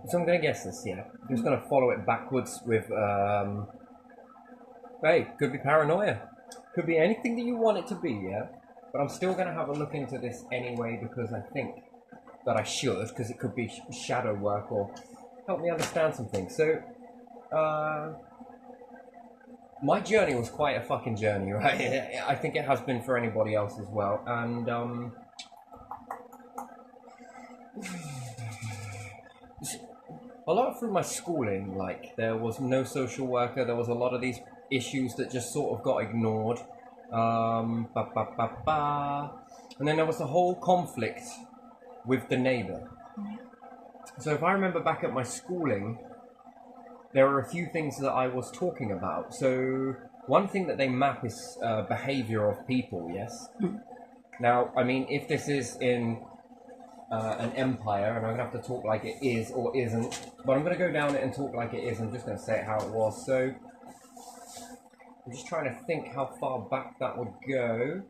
So I'm going to guess this, yeah. I'm just going to follow it backwards with, hey, could be paranoia. Could be anything that you want it to be, yeah? But I'm still going to have a look into this anyway because I think that I should, because it could be shadow work or help me understand some things. So, uh, my journey was quite a fucking journey, right? I think it has been for anybody else as well. And, a lot through my schooling, like there was no social worker. There was a lot of these issues that just sort of got ignored. Ba, ba, ba, ba. And then there was the whole conflict with the neighbor. So if I remember back at my schooling, there are a few things that I was talking about. So one thing that they map is behavior of people. Yes. Now, I mean, if this is in an empire, and I'm gonna have to talk like it is or isn't, but I'm gonna go down it and talk like it is. I'm just gonna say it how it was. So I'm just trying to think how far back that would go.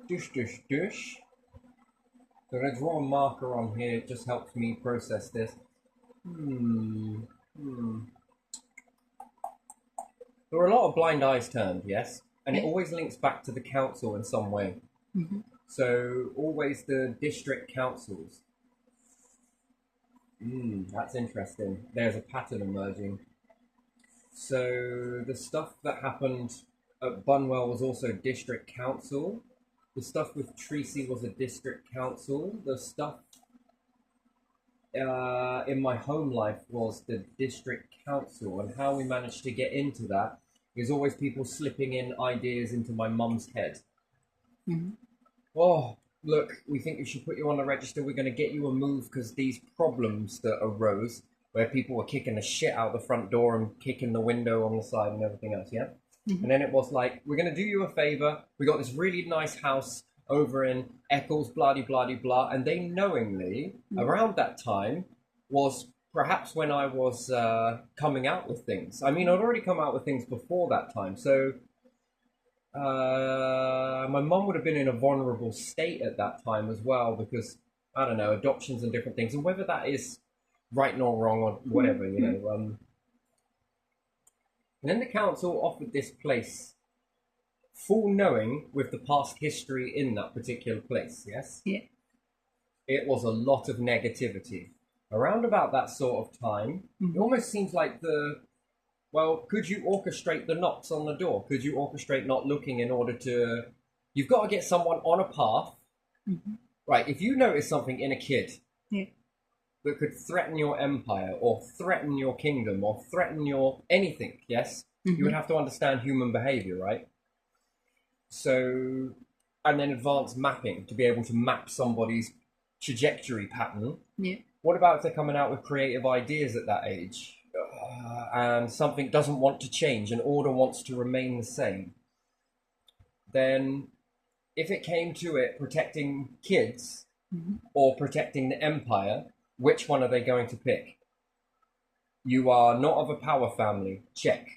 Dush, dush, dush. So I'm gonna draw a marker on here. It just helps me process this. There were a lot of blind eyes turned, yes, and it always links back to the council in some way. So always the district councils. That's interesting. There's a pattern emerging. So the stuff that happened at Bunwell was also district council. The stuff with Tracy was a district council. The stuff in my home life was the district council, and how we managed to get into that is always people slipping in ideas into my mum's head. Oh, look, we think we should put you on the register. We're going to get you a move because these problems that arose where people were kicking the shit out the front door and kicking the window on the side and everything else, yeah? And then it was like, we're going to do you a favor. We got this really nice house over in Eccles, blah, blah, blah, blah. And they knowingly, around that time, was perhaps when I was coming out with things. I mean, I'd already come out with things before that time. So my mum would have been in a vulnerable state at that time as well because, I don't know, adoptions and different things. And whether that is right nor wrong or whatever, you know. And then the council offered this place full knowing with the past history in that particular place, yes? Yeah. It was a lot of negativity. Around about that sort of time, it almost seems like well, could you orchestrate the knocks on the door? Could you orchestrate not looking in order to... You've got to get someone on a path. Right, if you notice something in a kid that could threaten your empire or threaten your kingdom or threaten your anything, yes? You would have to understand human behavior, right? So, and then advanced mapping to be able to map somebody's trajectory pattern. Yeah. What about if they're coming out with creative ideas at that age and something doesn't want to change and order wants to remain the same? Then if it came to it protecting kids or protecting the empire, which one are they going to pick? You are not of a power family. Check.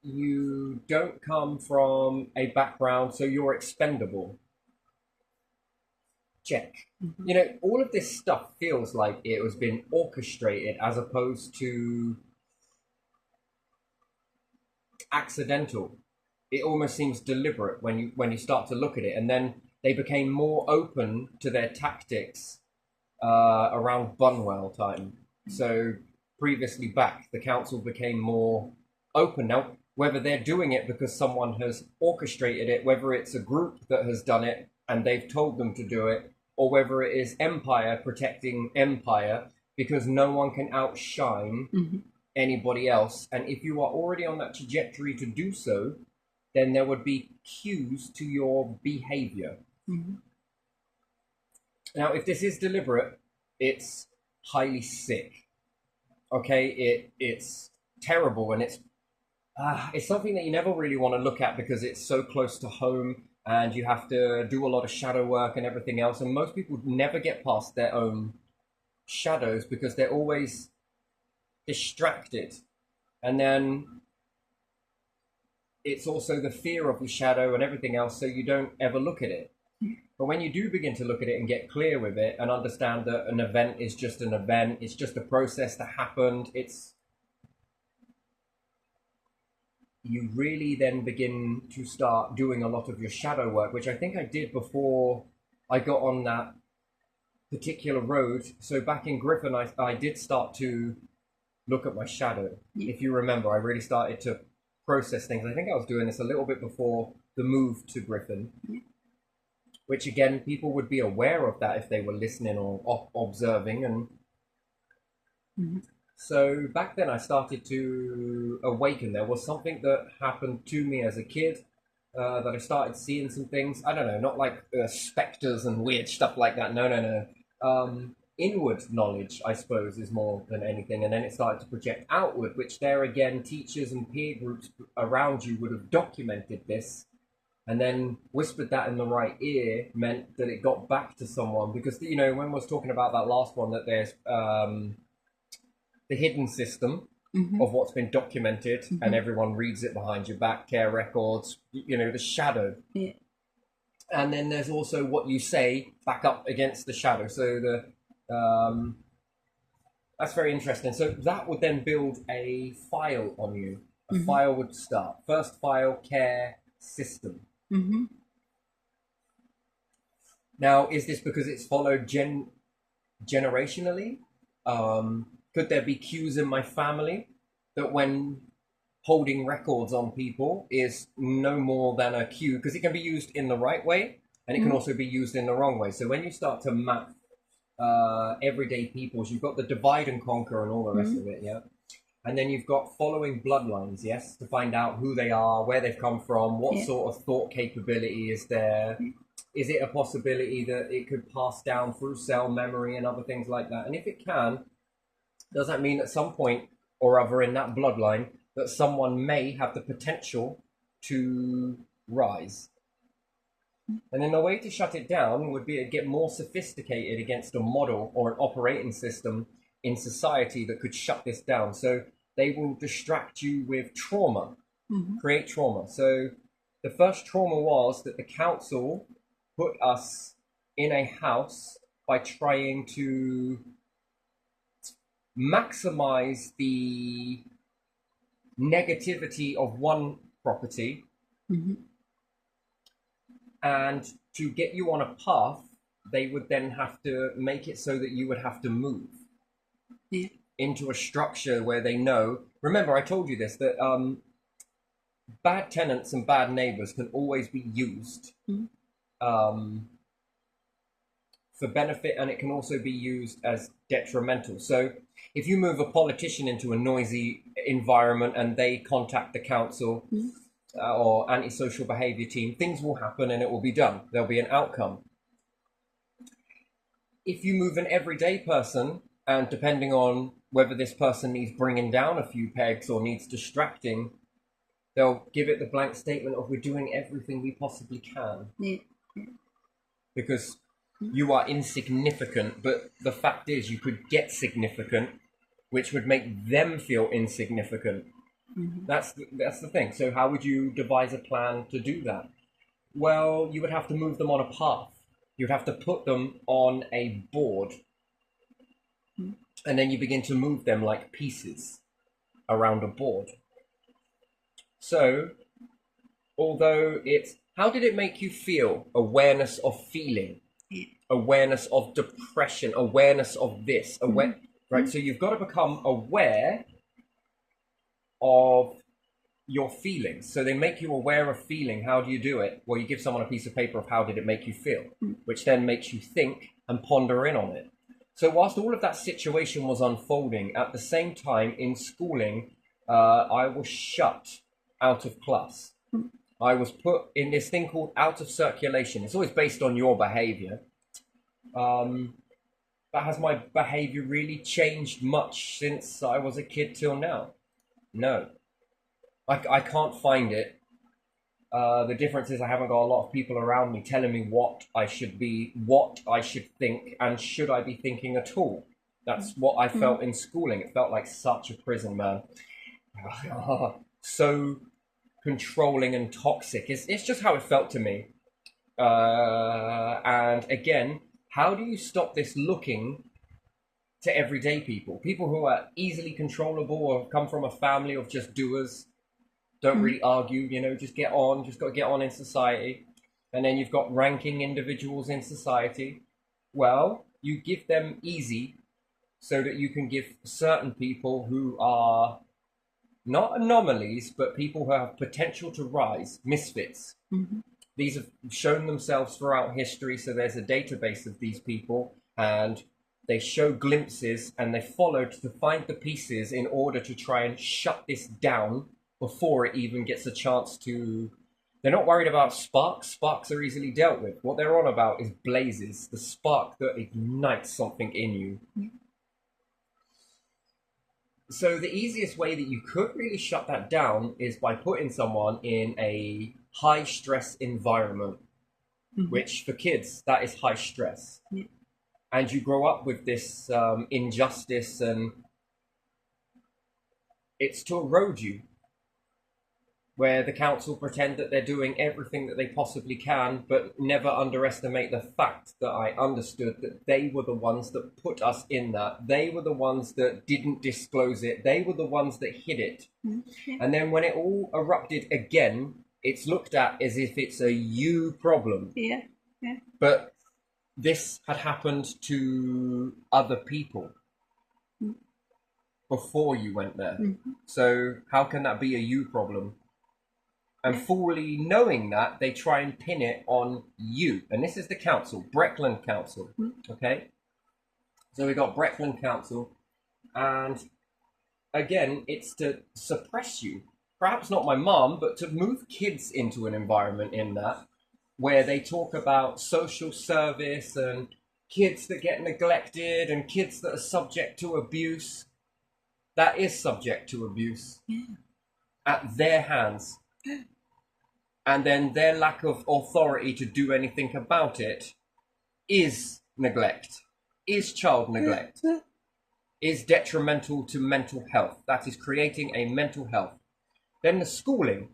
You don't come from a background, so you're expendable. Check. You know, all of this stuff feels like it was been orchestrated as opposed to accidental. It almost seems deliberate when you start to look at it, and then they became more open to their tactics around Bunwell time. So previously back, the council became more open. Now, whether they're doing it because someone has orchestrated it, whether it's a group that has done it and they've told them to do it, or whether it is empire protecting empire because no one can outshine anybody else. And if you are already on that trajectory to do so, then there would be cues to your behavior. Now, if this is deliberate, it's highly sick. Okay, it's terrible, and it's something that you never really want to look at because it's so close to home, and you have to do a lot of shadow work and everything else. And most people never get past their own shadows because they're always distracted. And then it's also the fear of the shadow and everything else, so you don't ever look at it. But when you do begin to look at it and get clear with it and understand that an event is just an event, it's just a process that happened, you really then begin to start doing a lot of your shadow work, which I think I did before I got on that particular road. So back in Griffin, I did start to look at my shadow. If you remember, I really started to process things. I think I was doing this a little bit before the move to Griffin, which again, people would be aware of that if they were listening or observing. And so back then I started to awaken. There was something that happened to me as a kid that I started seeing some things. I don't know, not like specters and weird stuff like that. No. Inward knowledge, I suppose, is more than anything. And then it started to project outward, which there again, teachers and peer groups around you would have documented this and then whispered that in the right ear, meant that it got back to someone. Because, you know, when I was talking about that last one, that there's the hidden system of what's been documented and everyone reads it behind your back, care records, you know, the shadow. Yeah. And then there's also what you say back up against the shadow. So that's very interesting. So that would then build a file on you. A file would start. First file, care, system. Now, is this because it's followed generationally? Could there be cues in my family that when holding records on people is no more than a cue? Because it can be used in the right way and it can also be used in the wrong way. So when you start to map everyday peoples, you've got the divide and conquer and all the rest of it, yeah? And then you've got following bloodlines, yes, to find out who they are, where they've come from, what sort of thought capability is there. Is it a possibility that it could pass down through cell memory and other things like that? And if it can, does that mean at some point or other in that bloodline that someone may have the potential to rise? And then the way to shut it down would be to get more sophisticated against a model or an operating system in society that could shut this down. So they will distract you with trauma, create trauma. So the first trauma was that the council put us in a house by trying to maximize the negativity of one property and to get you on a path, they would then have to make it so that you would have to move into a structure where they know. Remember, I told you this, that bad tenants and bad neighbors can always be used for benefit, and it can also be used as detrimental. So if you move a politician into a noisy environment and they contact the council or antisocial behavior team, things will happen and it will be done. There'll be an outcome. If you move an everyday person, and depending on whether this person needs bringing down a few pegs or needs distracting, they'll give it the blank statement of, we're doing everything we possibly can. Because you are insignificant, but the fact is you could get significant, which would make them feel insignificant. That's the thing. So how would you devise a plan to do that? Well, you would have to move them on a path. You'd have to put them on a board. And then you begin to move them like pieces around a board. So, although it's, how did it make you feel? Awareness of feeling, awareness of depression, awareness of this, right? So you've got to become aware of your feelings. So they make you aware of feeling. How do you do it? Well, you give someone a piece of paper of how did it make you feel, which then makes you think and ponder in on it. So whilst all of that situation was unfolding, at the same time in schooling, I was shut out of class. I was put in this thing called out of circulation. It's always based on your behavior. But has my behavior really changed much since I was a kid till now? No. I can't find it. The difference is I haven't got a lot of people around me telling me what I should be, what I should think, and should I be thinking at all. That's what I felt in schooling. It felt like such a prison, man. So controlling and toxic. It's just how it felt to me. And again, how do you stop this looking to everyday people? People who are easily controllable or come from a family of just doers, don't Mm. really argue, you know, just get on, just got to get on in society. And then you've got ranking individuals in society. Well, you give them easy so that you can give certain people who are not anomalies, but people who have potential to rise, misfits. Mm-hmm. These have shown themselves throughout history, so there's a database of these people, and they show glimpses and they followed to find the pieces in order to try and shut this down before it even gets a chance to. They're not worried about sparks. Sparks are easily dealt with. What they're on about is blazes, the spark that ignites something in you. So the easiest way that you could really shut that down is by putting someone in a high stress environment, Mm-hmm. which for kids, that is high stress. Yeah. And you grow up with this injustice, and it's to erode you, where the council pretend that they're doing everything that they possibly can, but never underestimate the fact that I understood that they were the ones that put us in that. They were the ones that didn't disclose it. They were the ones that hid it. Mm-hmm. And then when it all erupted again, it's looked at as if it's a you problem. Yeah. Yeah. But this had happened to other people before you went there. Mm-hmm. So how can that be a you problem? And fully knowing that, they try and pin it on you. And this is the council, Breckland Council. Okay? So we got Breckland Council. And again, it's to suppress you. Perhaps not my mom, but to move kids into an environment in that where they talk about social service and kids that get neglected and kids that are subject to abuse. That is subject to abuse at their hands. And then their lack of authority to do anything about it is neglect, is child neglect, is detrimental to mental health. That is creating a mental health. Then the schooling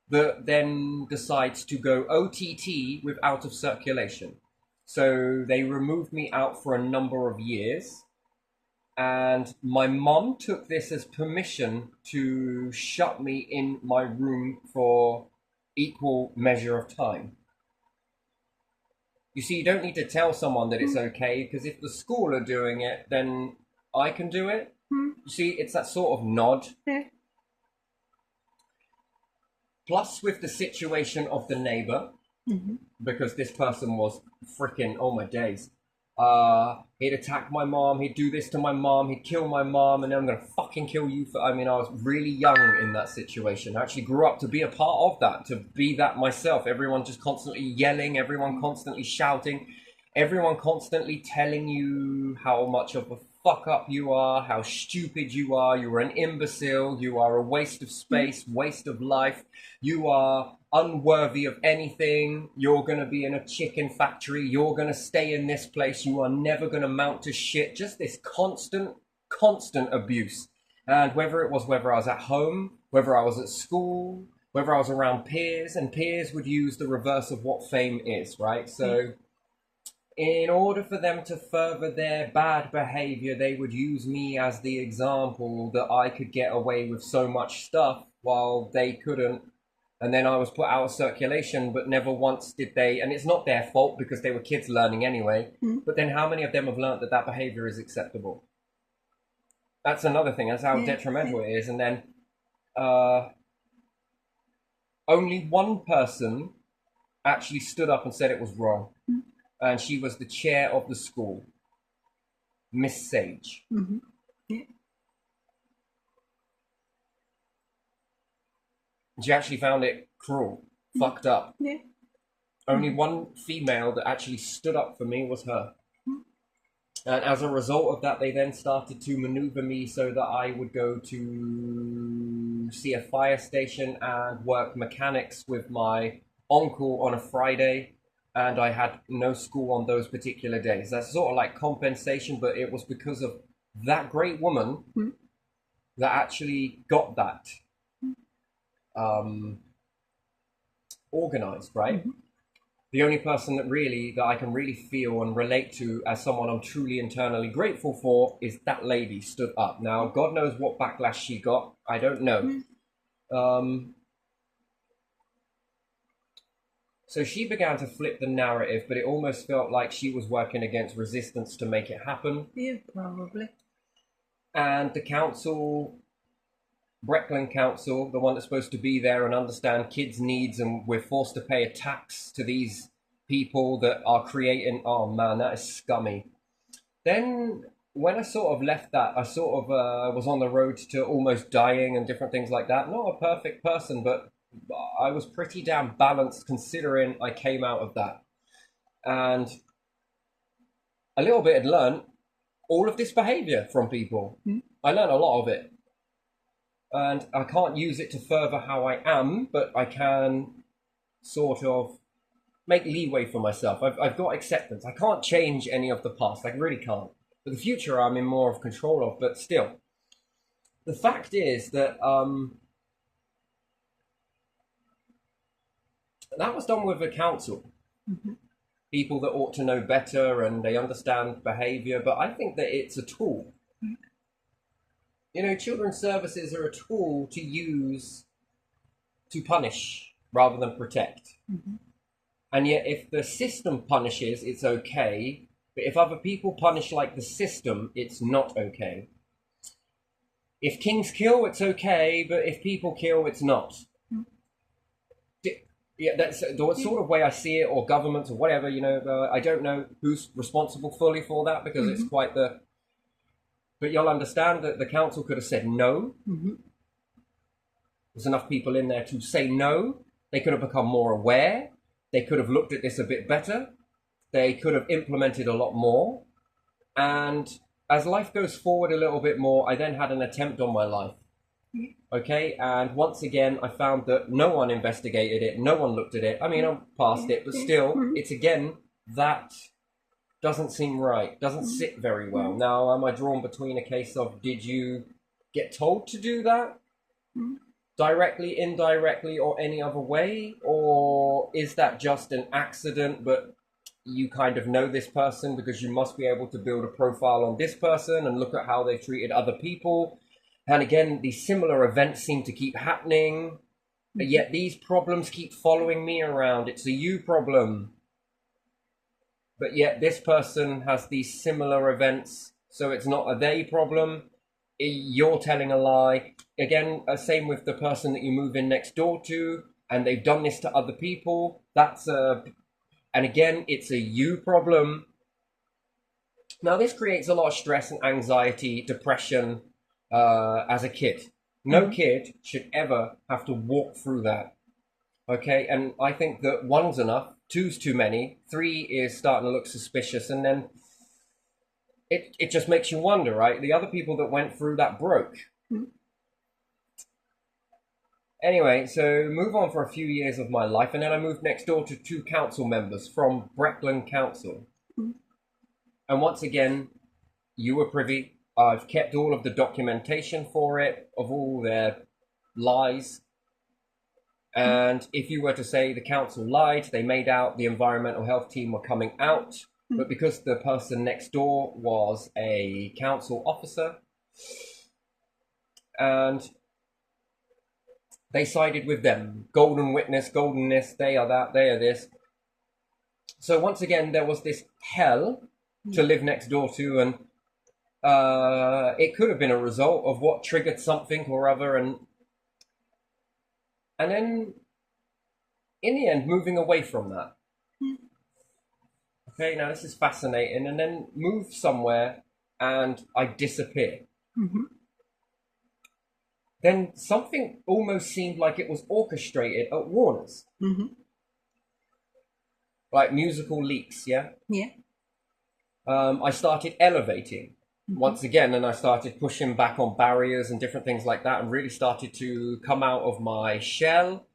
that then decides to go OTT with out of circulation. So they removed me out for a number of years. And my mom took this as permission to shut me in my room for equal measure of time. You see, you don't need to tell someone that it's okay, because if the school are doing it, then I can do it. You see, it's that sort of nod. Yeah. Plus, with the situation of the neighbor, Mm-hmm. because this person was freaking, oh my days. He'd attack my mom, he'd do this to my mom, he'd kill my mom, and then I'm gonna fucking kill you for. I mean, I was really young in that situation. I actually grew up to be a part of that, to be that myself. Everyone just constantly yelling, everyone constantly shouting, everyone constantly telling you how much of a fuck up you are, how stupid you are, you're an imbecile, you are a waste of space, waste of life, you are unworthy of anything, you're going to be in a chicken factory, you're going to stay in this place, you are never going to amount to shit. Just this constant abuse. And whether I was at home, whether I was at school, whether I was around peers, and peers would use the reverse of what fame is, right? So in order for them to further their bad behavior, they would use me as the example that I could get away with so much stuff while they couldn't. And then I was put out of circulation, but never once did they. And it's not their fault because they were kids learning anyway. But then how many of them have learned that that behavior is acceptable? That's another thing. That's how detrimental it is. And then only one person actually stood up and said it was wrong. And she was the chair of the school, Miss Sage. Mm-hmm. Yeah. She actually found it cruel, fucked up. Yeah. Only one female that actually stood up for me was her. And as a result of that, they then started to maneuver me so that I would go to see a fire station and work mechanics with my uncle on a Friday. And I had no school on those particular days. That's sort of like compensation, but it was because of that great woman that actually got that organized, right? the only person that I can really feel and relate to as someone I'm truly internally grateful for is that lady stood up. Now, God knows what backlash she got. I don't know. So she began to flip the narrative, but it almost felt like she was working against resistance to make it happen. Yeah, probably. And the council, Breckland Council, the one that's supposed to be there and understand kids' needs, and we're forced to pay a tax to these people that are creating. Oh man, that is scummy. Then when I sort of left that, I sort of was on the road to almost dying and different things like that. Not a perfect person, but I was pretty damn balanced considering I came out of that. And a little bit had learned all of this behavior from people. I learned a lot of it. And I can't use it to further how I am, but I can sort of make leeway for myself. I've got acceptance. I can't change any of the past. I really can't. But the future I'm in more of control of, but still. The fact is that that was done with a council. People that ought to know better and they understand behavior, but I think that it's a tool. You know, children's services are a tool to use to punish rather than protect. And yet, if the system punishes, it's okay. But if other people punish like the system, it's not okay. If kings kill, it's okay. But if people kill, it's not. Yeah, that's the sort of way I see it, or governments or whatever, you know. I don't know who's responsible fully for that because it's quite the... But you'll understand that the council could have said no. There's enough people in there to say no. They could have become more aware. They could have looked at this a bit better. They could have implemented a lot more. And as life goes forward a little bit more, I then had an attempt on my life. Okay, and once again, I found that no one investigated it. No one looked at it. I mean, I'm past it, but still, it's again, that doesn't seem right. Doesn't sit very well. Now, am I drawn between a case of, did you get told to do that? Directly, indirectly, or any other way? Or is that just an accident, but you kind of know this person because you must be able to build a profile on this person and look at how they've treated other people? And again, these similar events seem to keep happening, but yet these problems keep following me around. It's a you problem. But yet this person has these similar events, so it's not a they problem. You're telling a lie. Again, same with the person that you move in next door to, and they've done this to other people. And again, it's a you problem. Now, this creates a lot of stress and anxiety, depression as a kid. No kid should ever have to walk through that. Okay, and I think that one's enough, two's too many, three is starting to look suspicious, and then it just makes you wonder, right? The other people that went through that broke. Anyway, so move on for a few years of my life, and then I moved next door to two council members from Breckland Council. And once again, you were privy. I've kept all of the documentation for it, of all their lies. And if you were to say the council lied, they made out the environmental health team were coming out. But because the person next door was a council officer, and they sided with them. Golden witness, golden this, they are that, they are this. So once again, there was this hell to live next door to, and it could have been a result of what triggered something or other, and then in the end, moving away from that. Okay, now this is fascinating, and then move somewhere and I disappear. Then something almost seemed like it was orchestrated at Warner's. Like musical leaks, yeah? Yeah. I started elevating once again, and I started pushing back on barriers and different things like that, and really started to come out of my shell.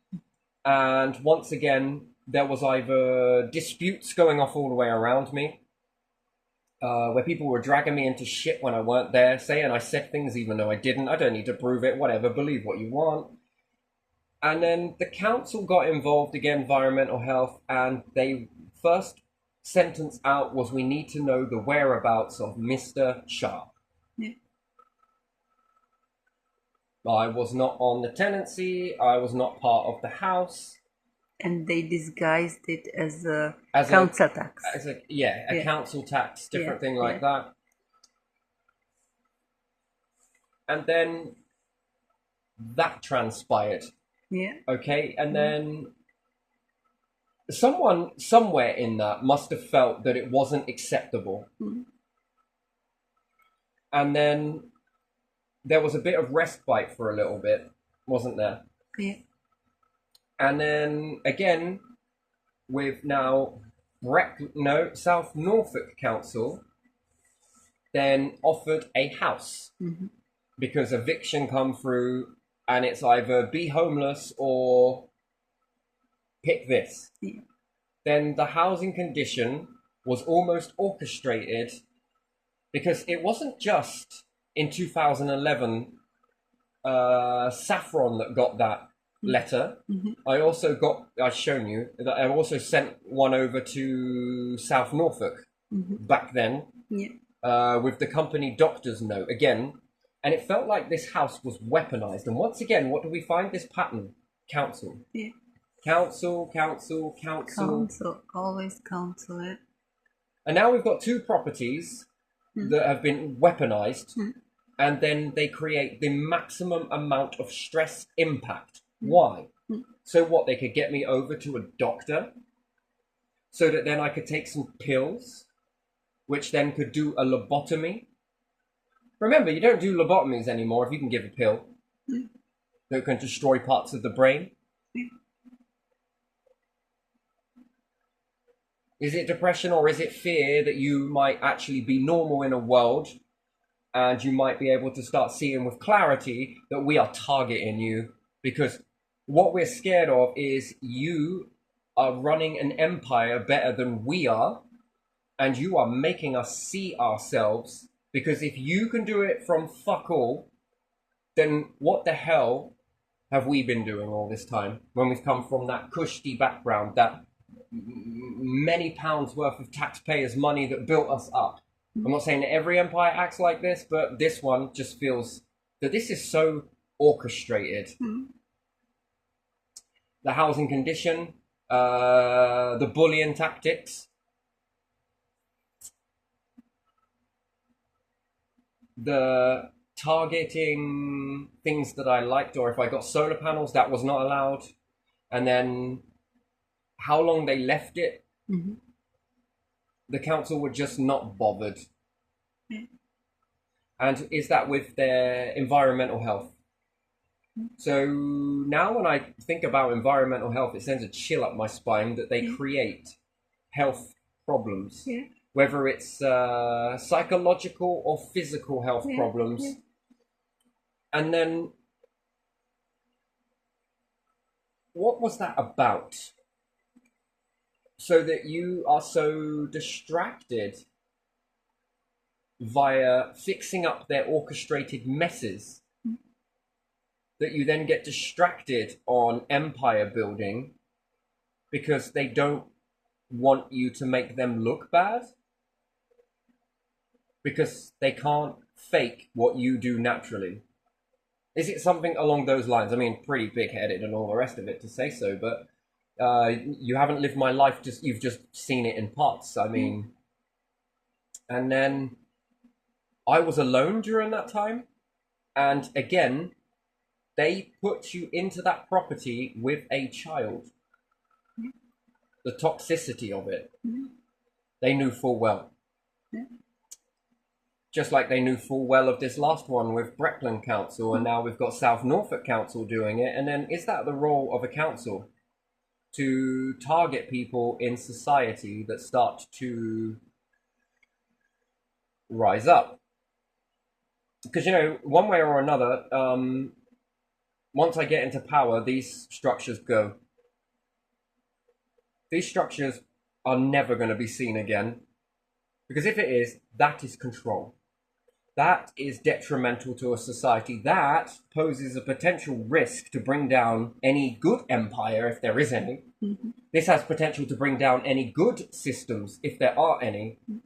And once again, there was either disputes going off all the way around me, where people were dragging me into shit when I weren't there, saying I said things even though I didn't. I don't need to prove it, whatever, believe what you want. And then the council got involved again, environmental health, and they first sentence out was we need to know the whereabouts of Mr. Sharp. Yeah. I was not on the tenancy, I was not part of the house. And they disguised it as a As a- council tax. As a yeah, Yeah. council tax, different Yeah, thing like that. And then that transpired. Yeah. Okay, and then someone somewhere in that must have felt that it wasn't acceptable. Mhm. And then there was a bit of respite for a little bit, wasn't there? Yeah. And then again, with now South Norfolk Council then offered a house Mhm. because eviction come through, and it's either be homeless or pick this. Yeah. Then the housing condition was almost orchestrated because it wasn't just in 2011 Saffron that got that letter. Mhm. I've shown you that I also sent one over to South Norfolk Mhm. back then Yeah. with the company doctor's note again, and it felt like this house was weaponized. And once again, what do we find? This pattern: council, Yeah. council. Council, always council it. And now we've got two properties that have been weaponized, and then they create the maximum amount of stress impact. Why? So what? They could get me over to a doctor, so that then I could take some pills, which then could do a lobotomy. Remember, you don't do lobotomies anymore if you can give a pill that can destroy parts of the brain. Is it depression or is it fear that you might actually be normal in a world and you might be able to start seeing with clarity that we are targeting you? Because what we're scared of is you are running an empire better than we are, and you are making us see ourselves. Because if you can do it from fuck all, then what the hell have we been doing all this time when we've come from that cushy background, that many pounds worth of taxpayers' money that built us up? I'm not saying that every empire acts like this, but this one just feels that this is so orchestrated. The housing condition, the bullying tactics, the targeting things that I liked, or if I got solar panels, that was not allowed. And then how long they left it, the council were just not bothered. And is that with their environmental health? So now when I think about environmental health, it sends a chill up my spine that they create health problems. Yeah. Whether it's psychological or physical health problems. Yeah. And then, what was that about? So that you are so distracted via fixing up their orchestrated messes that you then get distracted on empire building because they don't want you to make them look bad, because they can't fake what you do naturally. Is it something along those lines? I mean, pretty big-headed and all the rest of it to say so, but you haven't lived my life, you've just seen it in parts. I mean, and then I was alone during that time, and again, they put you into that property with a child. The toxicity of it, they knew full well. Just like they knew full well of this last one with Breckland Council, and now we've got South Norfolk Council doing it. And then is that the role of a council? To target people in society that start to rise up? Because, you know, one way or another, once I get into power, these structures go. These structures are never going to be seen again. Because if it is, that is control. That is detrimental to a society. That poses a potential risk to bring down any good empire, if there is any. Mm-hmm. This has potential to bring down any good systems, if there are any. And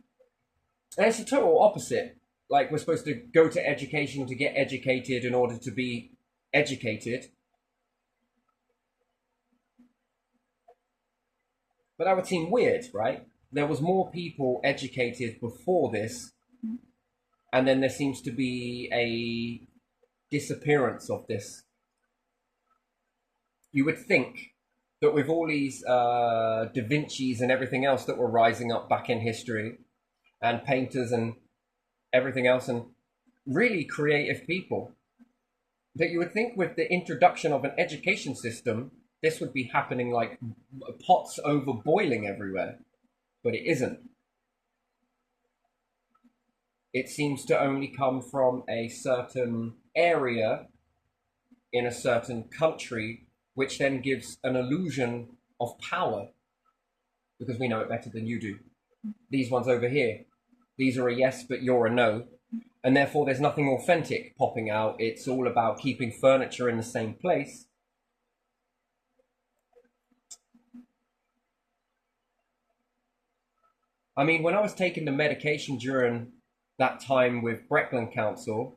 it's a total opposite. Like, we're supposed to go to education to get educated in order to be educated. But that would seem weird, right? There was more people educated before this, and then there seems to be a disappearance of this. You would think that with all these Da Vinci's and everything else that were rising up back in history, and painters and everything else, and really creative people, that you would think with the introduction of an education system, this would be happening like pots over boiling everywhere. But it isn't. It seems to only come from a certain area in a certain country, which then gives an illusion of power, because we know it better than you do. These ones over here, these are a yes, but you're a no. And therefore there's nothing authentic popping out. It's all about keeping furniture in the same place. I mean, when I was taking the medication during that time with Breckland Council,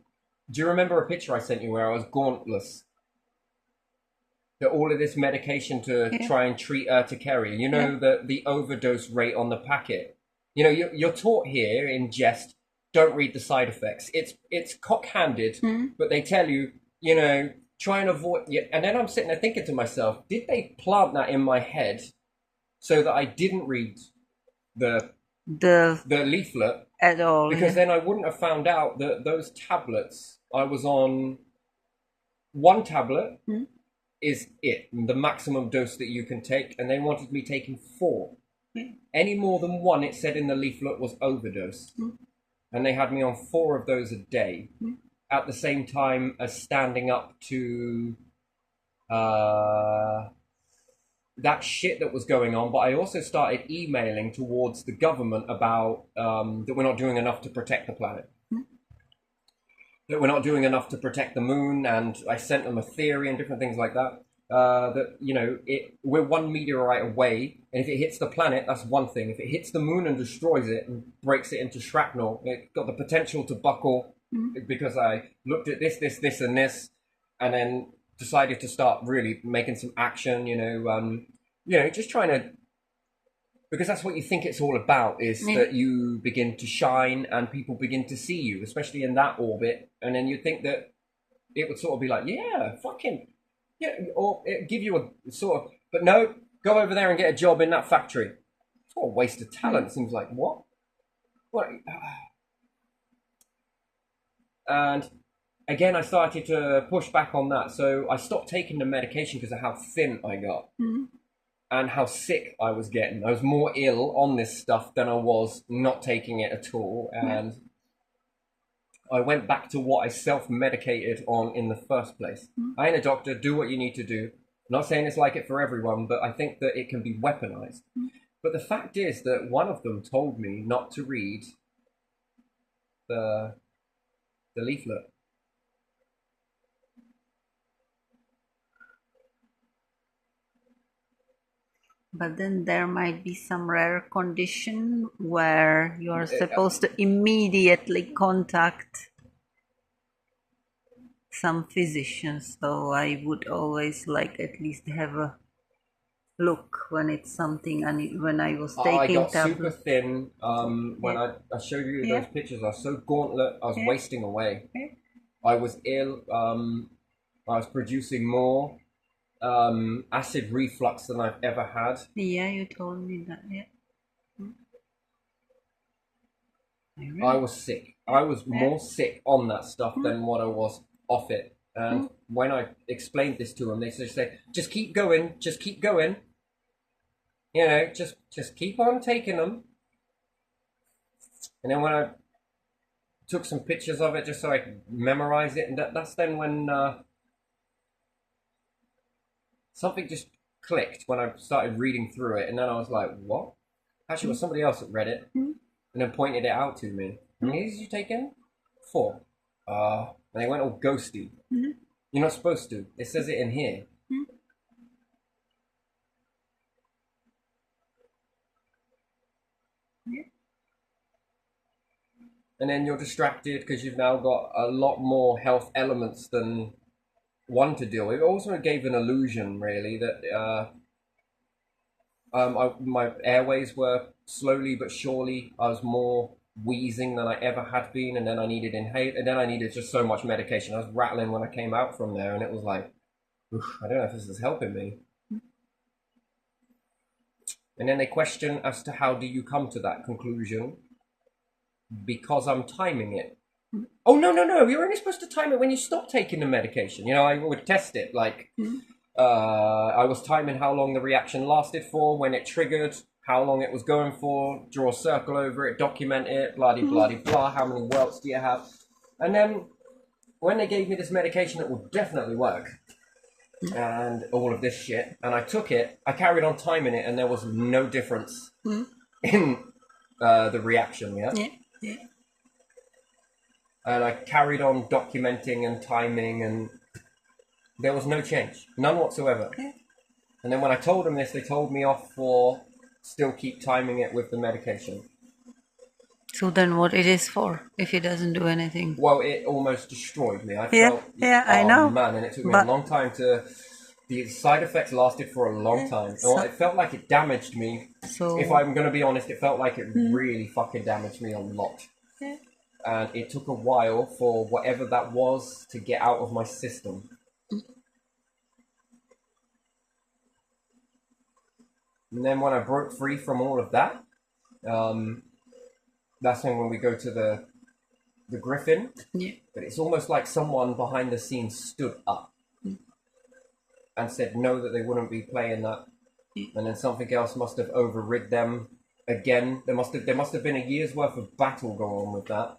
do you remember a picture I sent you where I was gauntless? That all of this medication to try and treat urticaria, you know, the overdose rate on the packet. You know, you're taught here in jest, don't read the side effects. It's cock-handed, but they tell you, you know, try and avoid. And then I'm sitting there thinking to myself, did they plant that in my head so that I didn't read the leaflet at all? Because then I wouldn't have found out that those tablets, I was on one tablet is it, the maximum dose that you can take, and they wanted me taking 4. Any more than 1, it said in the leaflet, was overdose. And they had me on 4 of those a day, at the same time as standing up to that shit that was going on. But I also started emailing towards the government about that we're not doing enough to protect the planet. That we're not doing enough to protect the moon, and I sent them a theory and different things like that. That, you know, we're 1 meteorite away, and if it hits the planet, that's one thing. If it hits the moon and destroys it and breaks it into shrapnel, it's got the potential to buckle, because I looked at this, and this, and then decided to start really making some action, you know, just trying to, because that's what you think it's all about, is that you begin to shine and people begin to see you, especially in that orbit. And then you think that it would sort of be like, yeah, fucking, yeah, or it give you a sort of, but no, go over there and get a job in that factory. It's what a waste of talent. It seems like, what? And again, I started to push back on that. So I stopped taking the medication because of how thin I got. And how sick I was getting. I was more ill on this stuff than I was not taking it at all. And I went back to what I self-medicated on in the first place. I ain't a doctor, do what you need to do. I'm not saying it's like it for everyone, but I think that it can be weaponized. But the fact is that one of them told me not to read the leaflet. But then there might be some rare condition where you're supposed to immediately contact some physicians. So I would always like at least have a look when it's something. And when I was taking I got tablets, super thin. When I showed you those pictures, I was so gauntlet. I was wasting away. I was ill. I was producing more acid reflux than I've ever had. Yeah, you told me that. I was sick. I was more sick on that stuff than what I was off it. And when I explained this to them, they just said, "Just keep going. Just keep going. You know, just keep on taking them." And then when I took some pictures of it just so I could memorize it, and that's then when something just clicked when I started reading through it, and then I was like, what? Actually, it was somebody else that read it and then pointed it out to me. How many days did you take in? for? And they went all ghosty. Mhm. You're not supposed to. It says it in here. Mhm. Yeah. And then you're distracted because you've now got a lot more health elements than one to deal with. It also gave an illusion, really, that my airways were slowly but surely. I was more wheezing than I ever had been, and then I needed inhale, and then I needed just so much medication. I was rattling when I came out from there, and it was like, I don't know if this is helping me. And then they question as to how do you come to that conclusion? Because I'm timing it. Oh, no, no, no. You're only supposed to time it when you stop taking the medication. You know, I would test it. Like, I was timing how long the reaction lasted for, when it triggered, how long it was going for, draw a circle over it, document it, blah, how many welts do you have? And then when they gave me this medication that would definitely work, and all of this shit, and I took it, I carried on timing it, and there was no difference in the reaction, yeah? Yeah. And I carried on documenting and timing, and there was no change, none whatsoever. Yeah. And then when I told them this, they told me off for still keep timing it with the medication. So then what it is for if it doesn't do anything? Well, it almost destroyed me. I Yeah, I know. Man, and it took me But- a long time to... The side effects lasted for a long time. Well, it felt like it damaged me. So If I'm going to be honest, it felt like it really fucking damaged me a lot. yeah. And it took a while for whatever that was to get out of my system. And then when I broke free from all of that, that's when we go to the Griffin. Yeah. But it's almost like someone behind the scenes stood up and said no, that they wouldn't be playing that. And then something else must have overrid them again. There must have been a year's worth of battle going on with that.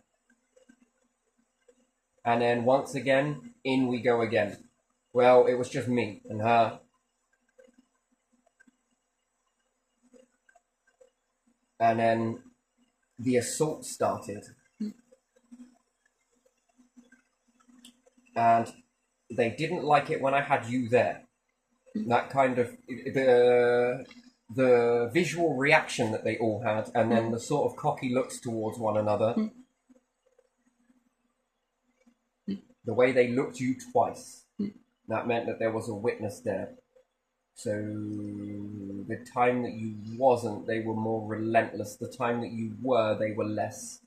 And then once again, in we go again. Well, it was just me and her. And then the assault started. And they didn't like it when I had you there. That kind of the visual reaction that they all had, and then the sort of cocky looks towards one another. The way they looked you twice. That meant that there was a witness there. So the time that you wasn't, they were more relentless. The time that you were, they were less.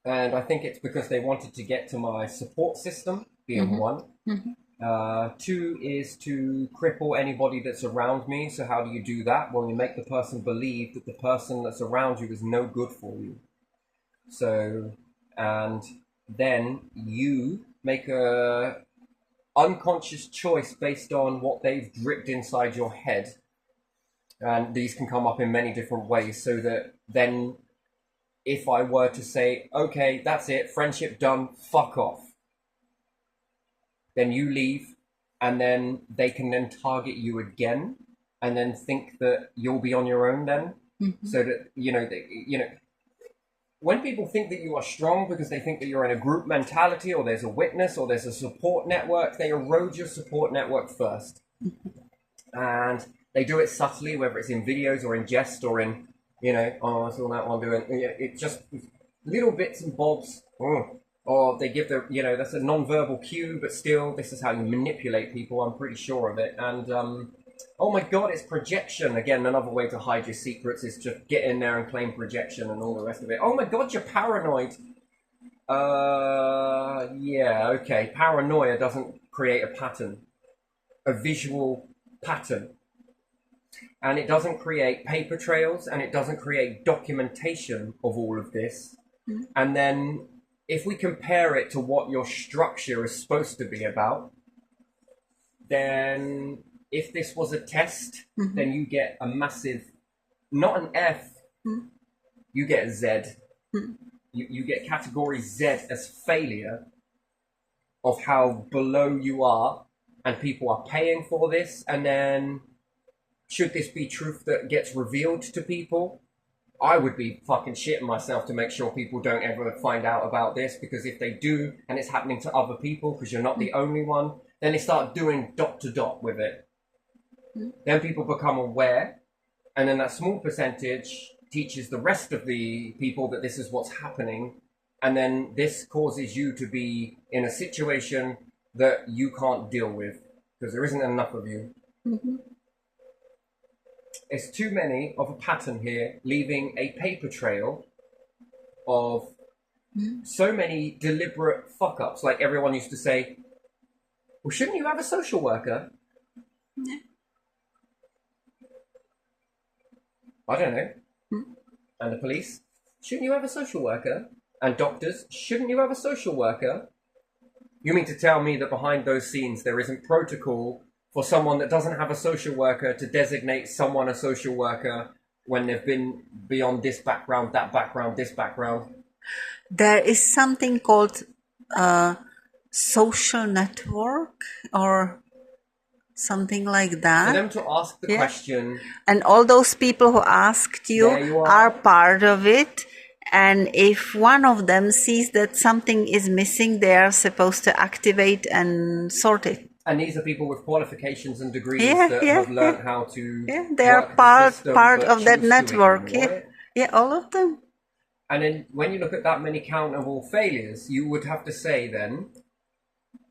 And I think it's because they wanted to get to my support system, being one. Two is to cripple anybody that's around me. So how do you do that? Well, you make the person believe that the person that's around you is no good for you. So, and then you make a unconscious choice based on what they've dripped inside your head. And these can come up in many different ways, so that then if I were to say, okay, that's it, friendship done, fuck off, then you leave, and then they can then target you again, and then think that you'll be on your own then. So that, when people think that you are strong because they think that you're in a group mentality, or there's a witness, or there's a support network, they erode your support network first. And they do it subtly, whether it's in videos or in jest or in, I saw that one doing, it just little bits and bobs. Or they give that's a non-verbal cue, but still, this is how you manipulate people, I'm pretty sure of it. And, oh my god, it's projection. Again, another way to hide your secrets is just get in there and claim projection and all the rest of it. Oh my god, you're paranoid. Yeah, okay. Paranoia doesn't create a pattern. A visual pattern. And it doesn't create paper trails, and it doesn't create documentation of all of this. And then if we compare it to what your structure is supposed to be about, then if this was a test, then you get a massive, not an F, you get a Z. You get category Z as failure. of how below you are, and people are paying for this, and then should this be truth that gets revealed to people? I would be fucking shitting myself to make sure people don't ever find out about this, because if they do, and it's happening to other people, because you're not the only one, then they start doing dot to dot with it. Then people become aware, and then that small percentage teaches the rest of the people that this is what's happening, and then this causes you to be in a situation that you can't deal with, because there isn't enough of you. It's too many of a pattern here, leaving a paper trail of so many deliberate fuck-ups. Like everyone used to say, well, shouldn't you have a social worker? Yeah. I don't know. And the police, shouldn't you have a social worker? And doctors, shouldn't you have a social worker? You mean to tell me that behind those scenes there isn't protocol for someone that doesn't have a social worker to designate someone a social worker when they've been beyond this background, that background, this background? There is something called social network or something like that. For them to ask the question. And all those people who asked you are part of it. And if one of them sees that something is missing, they are supposed to activate and sort it. And these are people with qualifications and degrees that have learned how to. Yeah, they are part of that network. Yeah, all of them. And then when you look at that many countable failures, you would have to say then,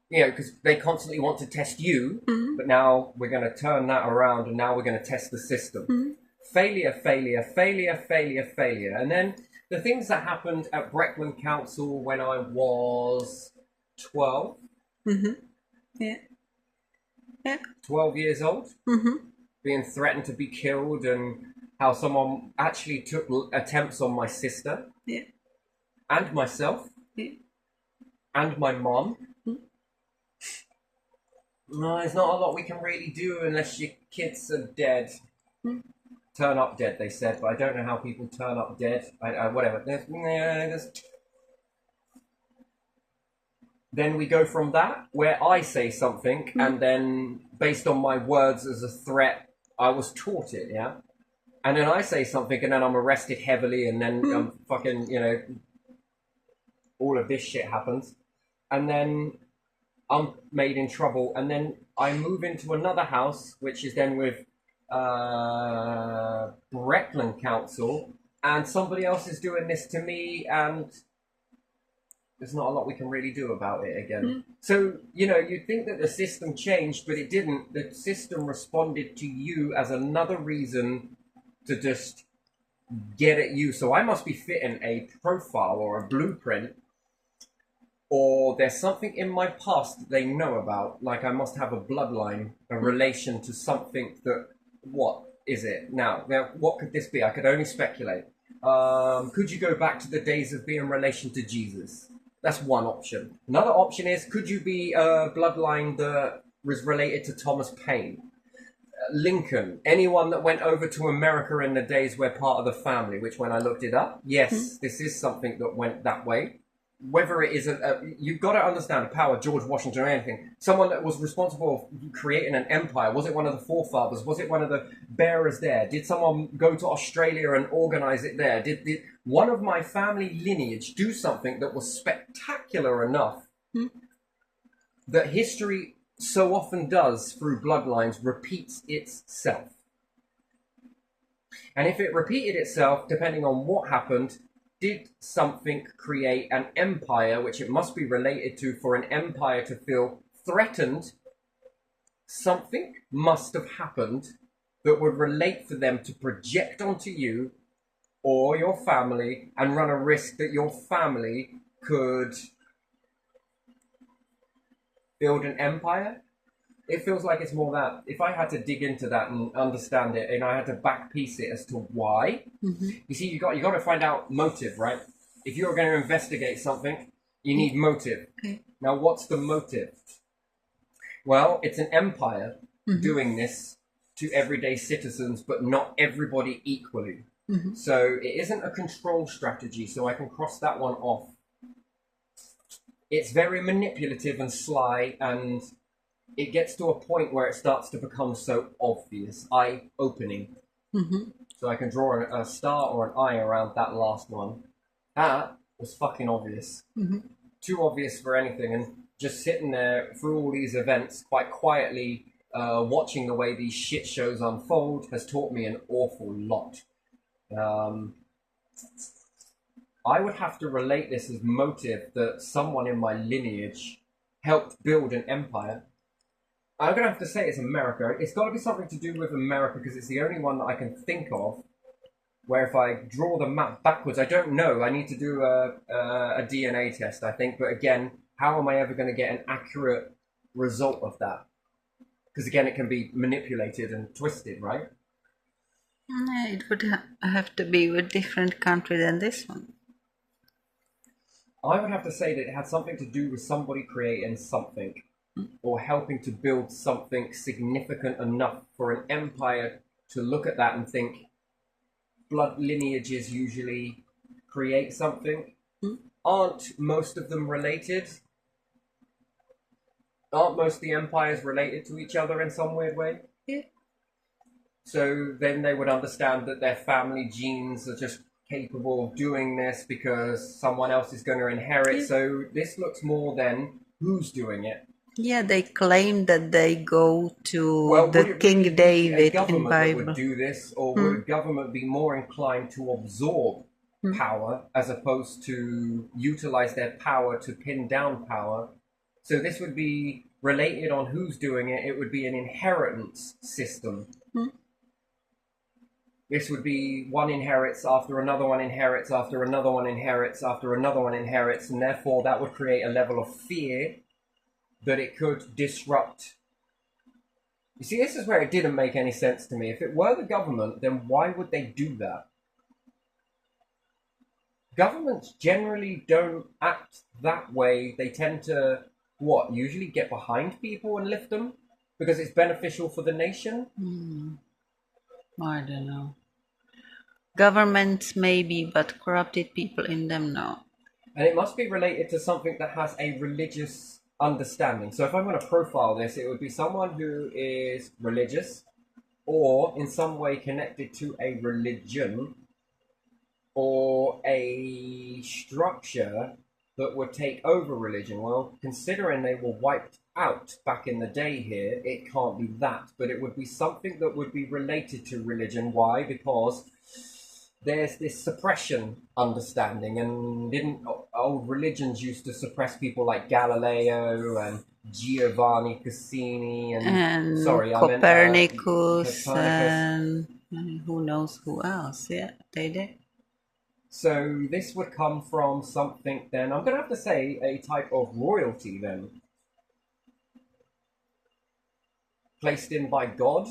you know, because they constantly want to test you, but now we're going to turn that around and now we're going to test the system. Failure, failure, failure, failure, failure. And then the things that happened at Breckland Council when I was 12. Yeah. 12 years old. Being threatened to be killed, and how someone actually took attempts on my sister. Yeah. And myself. Yeah. And my mom. No, there's not a lot we can really do unless your kids are dead. Turn up dead, they said, but I don't know how people turn up dead. Whatever. Then we go from that, where I say something, and then based on my words as a threat, I was taught it, yeah? And then I say something, and then I'm arrested heavily, and then I'm fucking, you know, all of this shit happens. And then I'm made in trouble, and then I move into another house, which is then with Breckland Council, and somebody else is doing this to me, and there's not a lot we can really do about it again. So, you know, you'd think that the system changed, but it didn't. The system responded to you as another reason to just get at you. So I must be fitting a profile or a blueprint, or there's something in my past that they know about. Like I must have a bloodline, a relation to something that, what is it? Now, what could this be? I could only speculate. Could you go back to the days of being in relation to Jesus? That's one option. Another option is, could you be a bloodline that was related to Thomas Paine? Lincoln, anyone that went over to America in the days we're part of the family, which when I looked it up, yes, this is something that went that way. Whether it is you've got to understand the power of George Washington or anything. Someone that was responsible for creating an empire. Was it one of the forefathers? Was it one of the bearers there? Did someone go to Australia and organize it there? Did one of my family lineage do something that was spectacular enough that history so often does through bloodlines repeats itself? And if it repeated itself, depending on what happened, did something create an empire, which it must be related to for an empire to feel threatened? Something must have happened that would relate for them to project onto you or your family and run a risk that your family could build an empire. It feels like it's more that. If I had to dig into that and understand it, and I had to back piece it as to why, you see, you got to find out motive, right? If you're going to investigate something, you need motive. Now, what's the motive? Well, it's an empire doing this to everyday citizens, but not everybody equally. So it isn't a control strategy, so I can cross that one off. it's very manipulative and sly, and it gets to a point where it starts to become so obvious, eye-opening. So I can draw a star or an eye around that last one. That was fucking obvious. Too obvious for anything, and just sitting there through all these events quite quietly, watching the way these shit shows unfold has taught me an awful lot. I would have to relate this as motive that someone in my lineage helped build an empire. I'm going to have to say it's America. It's got to be something to do with America because it's the only one that I can think of where if I draw the map backwards, I don't know. I need to do a DNA test, I think. But again, how am I ever going to get an accurate result of that? Because again, it can be manipulated and twisted, right? It would have to be with different country than this one. I would have to say that it had something to do with somebody creating something or helping to build something significant enough for an empire to look at that and think blood lineages usually create something. Aren't most of them related? Aren't most of the empires related to each other in some weird way? Yeah. So then they would understand that their family genes are just capable of doing this because someone else is going to inherit. Yeah. So this looks more than who's doing it. Yeah, they claim that they go to the King really David a in government Bible. that would do this, or would a government be more inclined to absorb power as opposed to utilize their power to pin down power? So this would be related on who's doing it. It would be an inheritance system. This would be one inherits after another one inherits after another one inherits after another one inherits, and therefore that would create a level of fear that it could disrupt. You see, this is where it didn't make any sense to me. If it were the government, then why would they do that? Governments generally don't act that way. They tend to, usually get behind people and lift them because it's beneficial for the nation? I don't know. Governments maybe, but corrupted people in them, no. And it must be related to something that has a religious understanding. So if I'm going to profile this, it would be someone who is religious or in some way connected to a religion or a structure that would take over religion. Well, considering they were wiped out back in the day here, it can't be that, but it would be something that would be related to religion. Why? Because there's this suppression understanding, and old religions used to suppress people like Galileo and Giovanni Cassini and Copernicus and who knows who else. Yeah, they did. So this would come from something then, I'm going to have to say a type of royalty then. Placed in by God,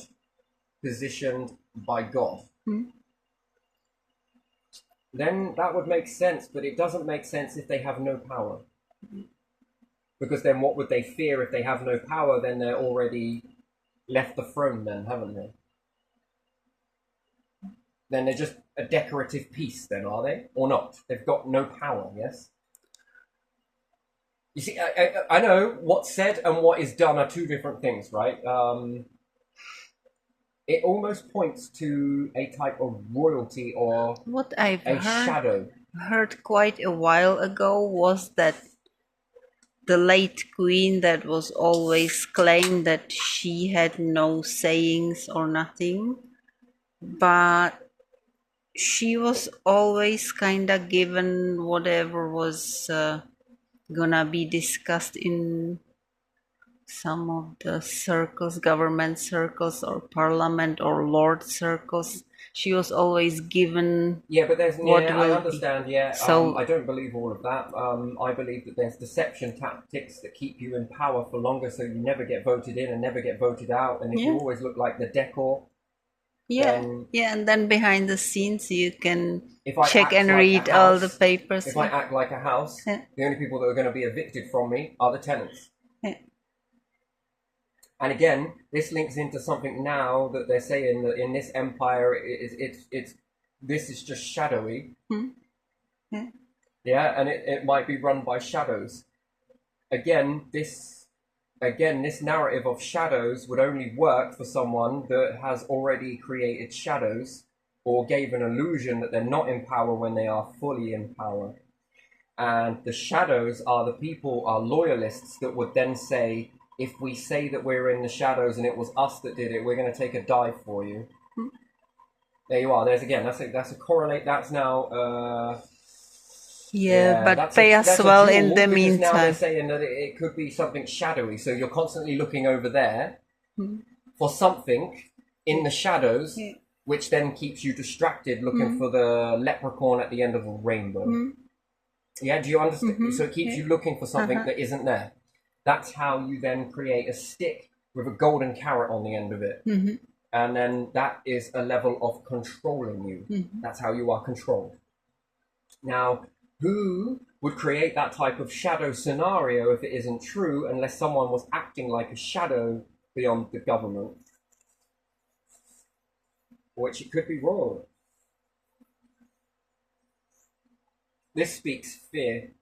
positioned by God. Then that would make sense, but it doesn't make sense if they have no power. Because then what would they fear if they have no power? Then they're already left the throne then, haven't they? Then they're just a decorative piece then, are they? Or not? They've got no power, yes? You see, I know what's said and what is done are two different things, right? It almost points to a type of royalty or what I've heard quite a while ago was that the late queen that was always claimed that she had no sayings or nothing, but she was always kind of given whatever was gonna be discussed in some of the circles, government circles or parliament or lord circles. She was always given but I understand, So I don't believe all of that. I believe that there's deception tactics that keep you in power for longer so you never get voted in and never get voted out, and if you always look like the decor, and then behind the scenes you can if check and read all the papers. If I act like a house, the only people that are going to be evicted from me are the tenants. And again, this links into something now that they're saying that in this empire, this is just shadowy. Yeah, and it might be run by shadows. This narrative of shadows would only work for someone that has already created shadows or gave an illusion that they're not in power when they are fully in power. And the shadows are the people, are loyalists that would then say, if we say that we're in the shadows and it was us that did it, we're going to take a dive for you. There you are. There's again. That's a correlate. That's now. But pay us well in the meantime. Now they're saying that it could be something shadowy. So you're constantly looking over there for something in the shadows, which then keeps you distracted, looking for the leprechaun at the end of a rainbow. Yeah, do you understand? So it keeps you looking for something that isn't there. That's how you then create a stick with a golden carrot on the end of it. And then that is a level of controlling you. That's how you are controlled. Now, who would create that type of shadow scenario if it isn't true, unless someone was acting like a shadow beyond the government? Which it could be royal. This speaks fear.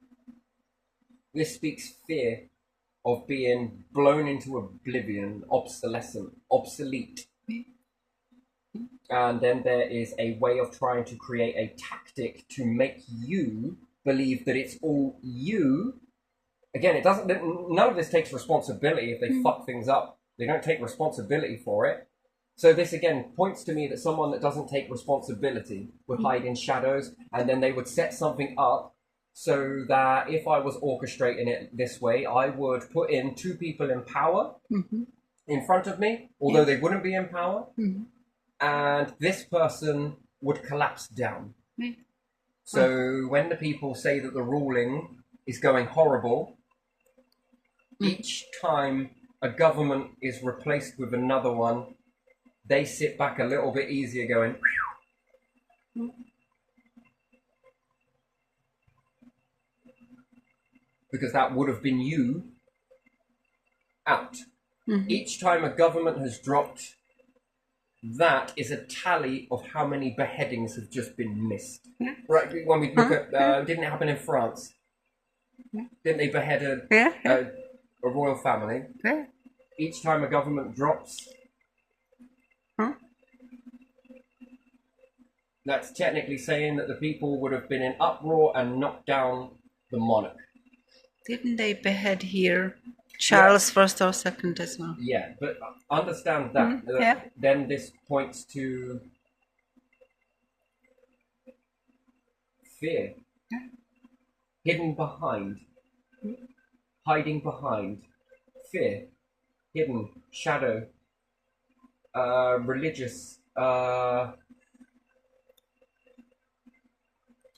This speaks fear of being blown into oblivion, obsolete. And then there is a way of trying to create a tactic to make you believe that it's all you. Again, it doesn't. None of this takes responsibility if they fuck things up. They don't take responsibility for it. So this again points to me that someone that doesn't take responsibility would hide in shadows, and then they would set something up so that if I was orchestrating it this way, I would put in two people in power in front of me, although they wouldn't be in power. And this person would collapse down. So when the people say that the ruling is going horrible, each time a government is replaced with another one, they sit back a little bit easier going, because that would have been you out. Each time a government has dropped, that is a tally of how many beheadings have just been missed. Right, when we look at, didn't it happen in France? Didn't they behead a royal family? Each time a government drops, that's technically saying that the people would have been in uproar and knocked down the monarch. Didn't they behead here Charles First or Second as well? Yeah, but understand that. Then this points to fear. Hidden behind. Hiding behind. Fear. Hidden. Shadow. Religious.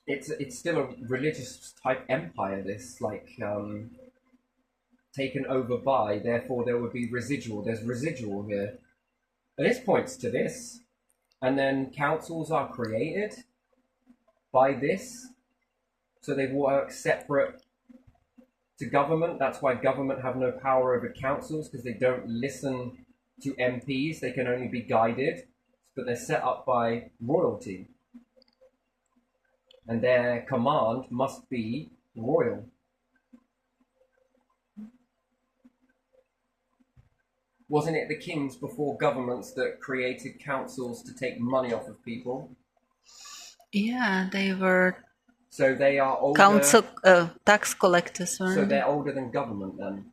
It's still a religious type empire, this, taken over by, therefore there would be residual. There's residual here. And this points to this. And then councils are created by this. So they work separate to government. That's why government have no power over councils, because they don't listen to MPs. They can only be guided. But they're set up by royalty. And their command must be royal. Wasn't it the kings before governments that created councils to take money off of people? Yeah, they were. So they are older. Council tax collectors, weren't So they? they're older than government then.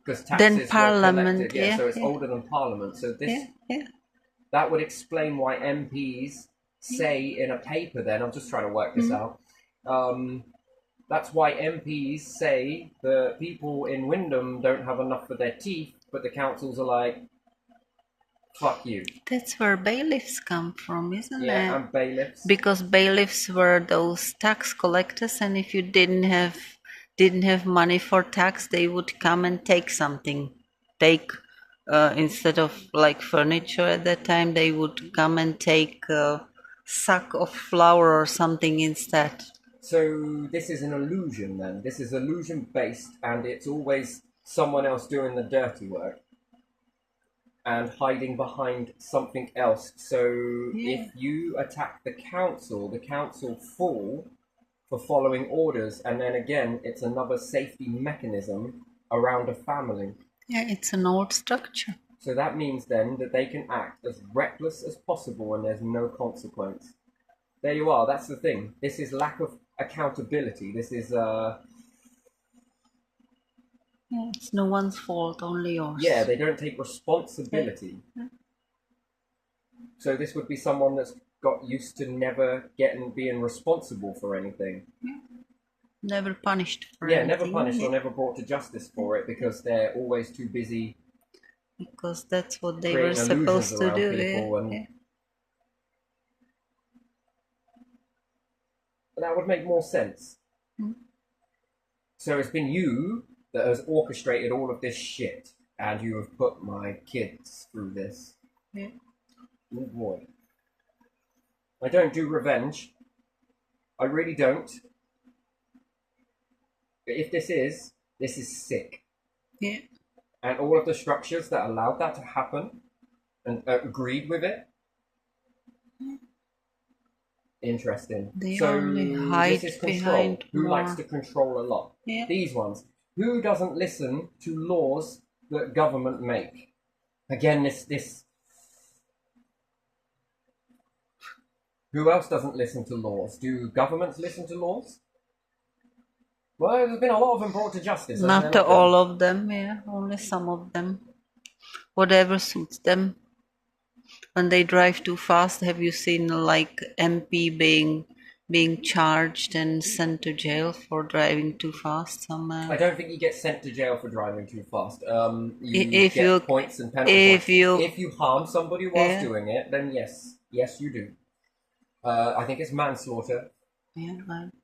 Because taxes Then were Parliament, collected. Yeah, so it's older than Parliament. So this that would explain why MPs say in a paper. Then I'm just trying to work this out. That's why MPs say the people in Wyndham don't have enough for their teeth, but the councils are like, fuck you. That's where bailiffs come from, isn't it? Yeah, and bailiffs. Because bailiffs were those tax collectors, and if you didn't have money for tax, they would come and take something. Instead of like furniture at that time, they would come and take a sack of flour or something instead. So this is an illusion then. This is illusion based, and it's always someone else doing the dirty work and hiding behind something else. So if you attack the council fall, for following orders, and then again, it's another safety mechanism around a family. Yeah, it's an old structure. So that means then that they can act as reckless as possible and there's no consequence. There you are, that's the thing. This is lack of accountability. This is, Yeah, it's no one's fault, only yours. yeah, they don't take responsibility. Yeah. So this would be someone that's got used to never being responsible for anything. Never punished for Yeah, anything. never punished or never brought to justice for it because they're always too busy Because that's what they were creating illusions supposed to around do. people. And Yeah. that would make more sense. Mm. So it's been you that has orchestrated all of this shit, and you have put my kids through this. Yeah. Oh boy. I don't do revenge. I really don't. But if this is sick. Yeah. And all of the structures that allowed that to happen and agreed with it. Interesting. They so only hide this is control. behind Who more. likes to control a lot? Yeah. These ones. Who doesn't listen to laws that government make? Again, this. Who else doesn't listen to laws? Do governments listen to laws? Well, there's been a lot of them brought to justice. Not all of them, yeah, only some of them. Whatever suits them. When they drive too fast, have you seen like MP being charged and sent to jail for driving too fast somewhere? I don't think you get sent to jail for driving too fast. You If get you- points and penalty if points. you- If you harm somebody whilst Yeah. doing it, then yes, you do. I think it's manslaughter Yeah,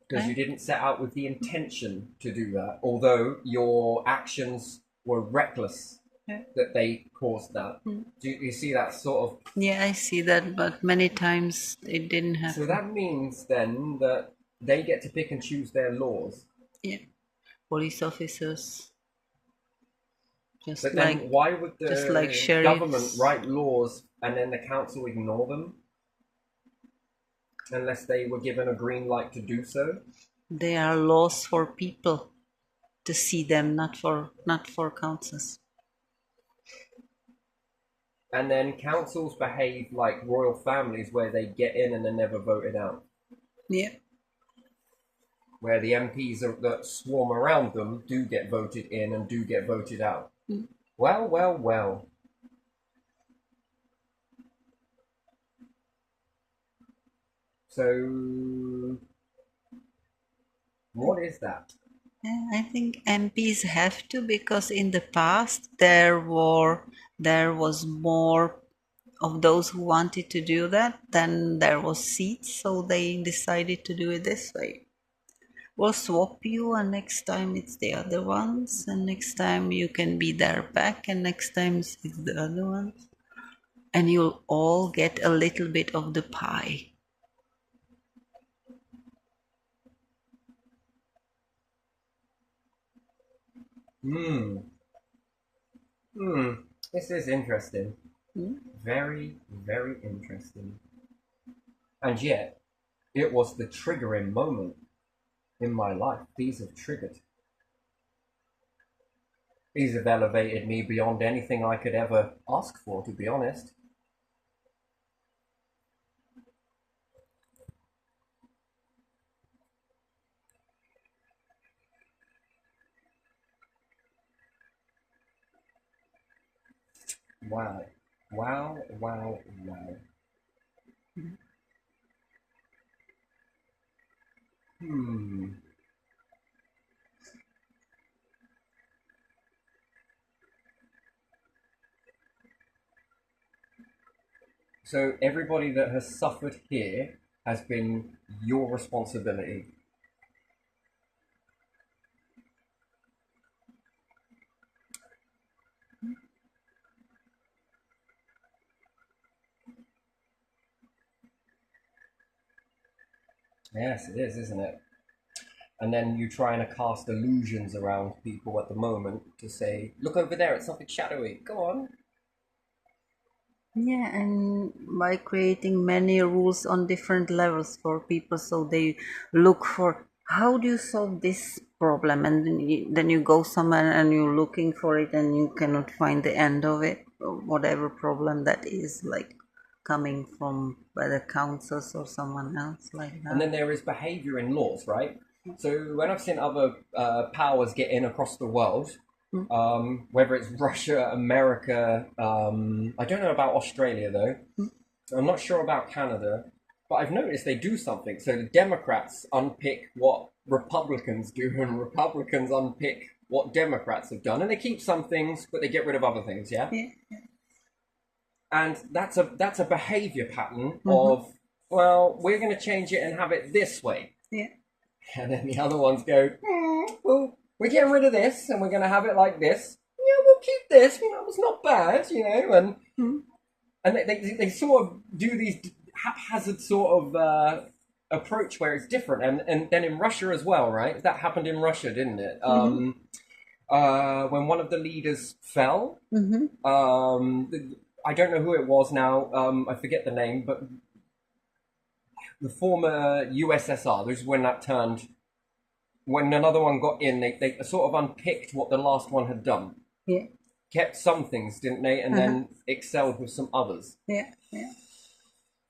because you didn't set out with the intention to do that, although your actions were reckless Yeah. that they caused that. Mm. Do you see that sort of? yeah, I see that, but many times it didn't happen. So that means then that they get to pick and choose their laws. Yeah, police officers. Just But like then why would the just like sheriffs. government write laws and then the council ignore them? Unless they were given a green light to do so. they are laws for people to see them, not for councils. And then councils behave like royal families where they get in and they're never voted out. Yeah. Where the MPs that swarm around them do get voted in and do get voted out. Mm. Well. So, what is that? Yeah, I think MPs have to, because in the past there was more of those who wanted to do that than there was seats, so they decided to do it this way. We'll swap you, and next time it's the other ones, and next time you can be their back, and next time it's the other ones, and you'll all get a little bit of the pie. This is interesting. Hmm? Very, very interesting. And yet, it was the triggering moment in my life. These have triggered. These have elevated me beyond anything I could ever ask for, to be honest. Wow. So everybody that has suffered here has been your responsibility. Yes, it is, isn't it? And then you try and cast illusions around people at the moment to say, look over there, it's something shadowy. Go on. Yeah, and by creating many rules on different levels for people, so they look for how do you solve this problem? And then you go somewhere and you're looking for it and you cannot find the end of it, or whatever problem that is, like coming from by the councils or someone else like And then that. there is behavior in laws, right? So when I've seen other powers get in across the world, whether it's Russia, America, I don't know about Australia though. I'm not sure about Canada, but I've noticed they do something. So the Democrats unpick what Republicans do, and Republicans unpick what Democrats have done, and they keep some things, but they get rid of other things. Yeah, Yeah. and that's a behavior pattern of, well, we're going to change it and have it this way, Yeah. and then the other ones go, well, we're getting rid of this, and we're going to have it like this. Yeah, we'll keep this. You know, it's not bad, you know, and they sort of do these haphazard sort of approach where it's different, and then in Russia as well, right? That happened in Russia, didn't it? When one of the leaders fell, I don't know who it was now. I forget the name, but the former USSR. This is when that turned. When another one got in, they sort of unpicked what the last one had done. Yeah. Kept some things, didn't they? And then excelled with some others. Yeah. Yeah.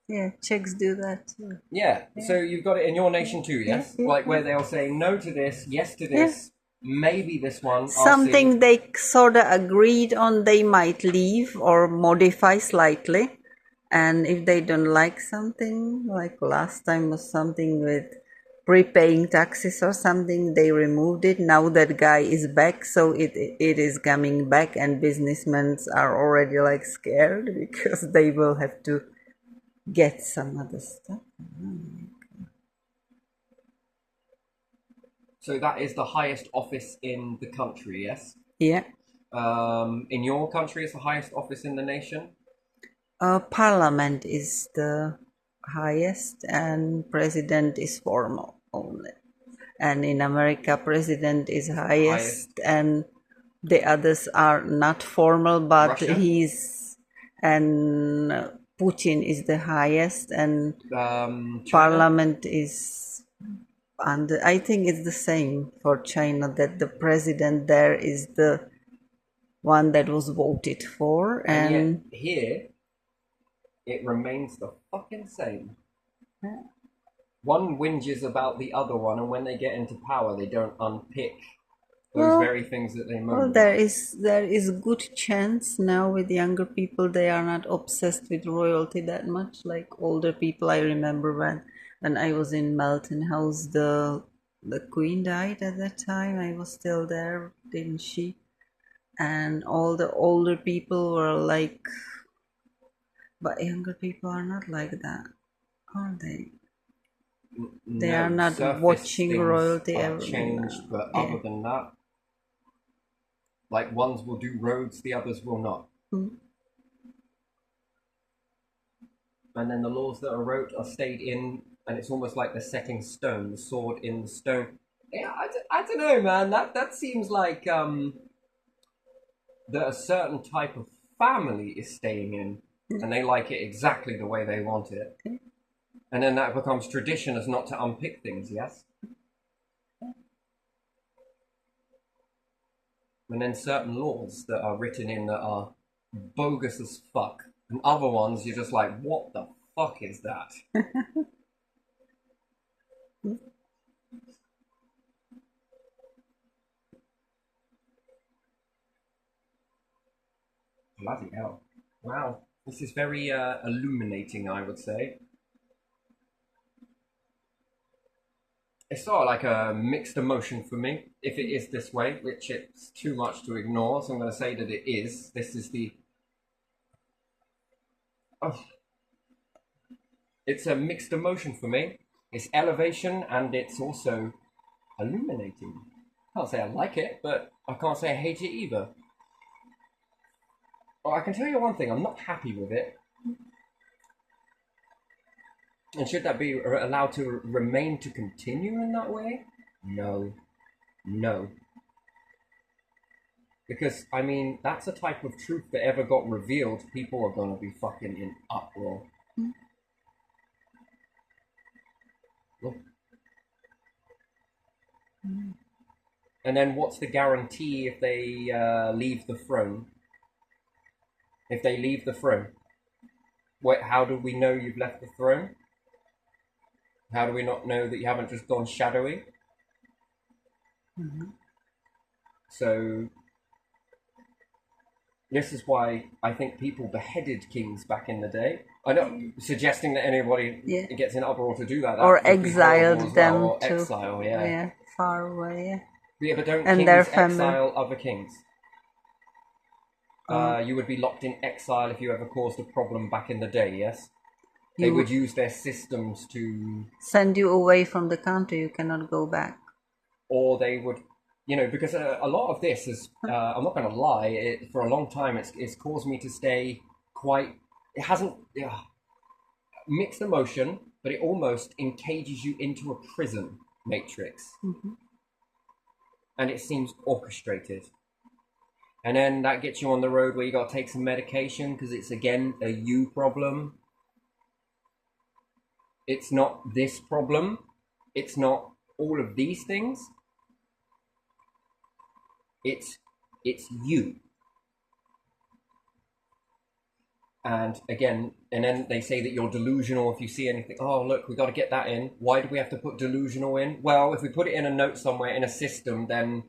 Yeah. Czechs do that too. Yeah. So you've got it in your nation too, yes? Yeah, Like where they'll say no to this, yes to this, maybe this one. I'll Something see. they sort of agreed on, they might leave or modify slightly. And if they don't like something, like last time was something with prepaying taxes or something, they removed it. Now that guy is back, so it is coming back, and businessmen are already like scared because they will have to get some other stuff. So that is the highest office in the country, yes? Yeah. In your country, it's the highest office in the nation? Parliament is the highest, and president is formal only. And in America, president is highest, and the others are not formal, but Russia? and Putin is the highest, and China? parliament is under. I think it's the same for China, that the president there is the one that was voted for, And yet here, it remains the fucking same. One whinges about the other one, and when they get into power, they don't unpick those very things that they moan well, about. there is good chance now with younger people, they are not obsessed with royalty that much like older people. I remember when I was in Melton House, the queen died at that time. I was still there, didn't she? And all the older people were like, but younger people are not like that, are they? They No, are not surface watching things royalty are every changed, but Yeah. other than that, like ones will do roads, the others will not. And then the laws that are wrote are stayed in, and it's almost like the setting stone, the sword in the stone. Yeah, I don't know, man. That seems like that a certain type of family is staying in, and they like it exactly the way they want it. And then that becomes tradition as not to unpick things, yes? And then certain laws that are written in that are bogus as fuck. And other ones you're just like, what the fuck is that? Bloody hell. Wow. This is very illuminating, I would say. It's sort of like a mixed emotion for me, if it is this way, which it's too much to ignore, so I'm going to say that it is. This is the... Oh. It's a mixed emotion for me. It's elevation, and it's also illuminating. I can't say I like it, but I can't say I hate it either. Well, I can tell you one thing, I'm not happy with it. And should that be allowed to remain to continue in that way? No. No. Because, I mean, that's a type of truth that ever got revealed, people are going to be fucking in uproar. Look. And then what's the guarantee if they leave the throne? If they leave the throne, how do we know you've left the throne? How do we not know that you haven't just gone shadowy? So this is why I think people beheaded kings back in the day. I'm not suggesting that anybody gets in uproar to do that. Or That would be horrible exiled as them well. Or to exile, yeah. far away. Yeah, but don't And their kings family. exile other kings? You would be locked in exile if you ever caused a problem back in the day, yes? They would use their systems to... Send you away from the country, you cannot go back. Or they would, because a lot of this is, I'm not going to lie, for a long time it's caused me to stay quite, it hasn't, mixed emotion, but it almost encages you into a prison matrix. And it seems orchestrated. And then that gets you on the road where you got to take some medication because it's, again, a you problem. It's not this problem. It's not all of these things. It's you. And again, and then they say that you're delusional if you see anything. Oh, look, we got to get that in. Why do we have to put delusional in? Well, if we put it in a note somewhere in a system, then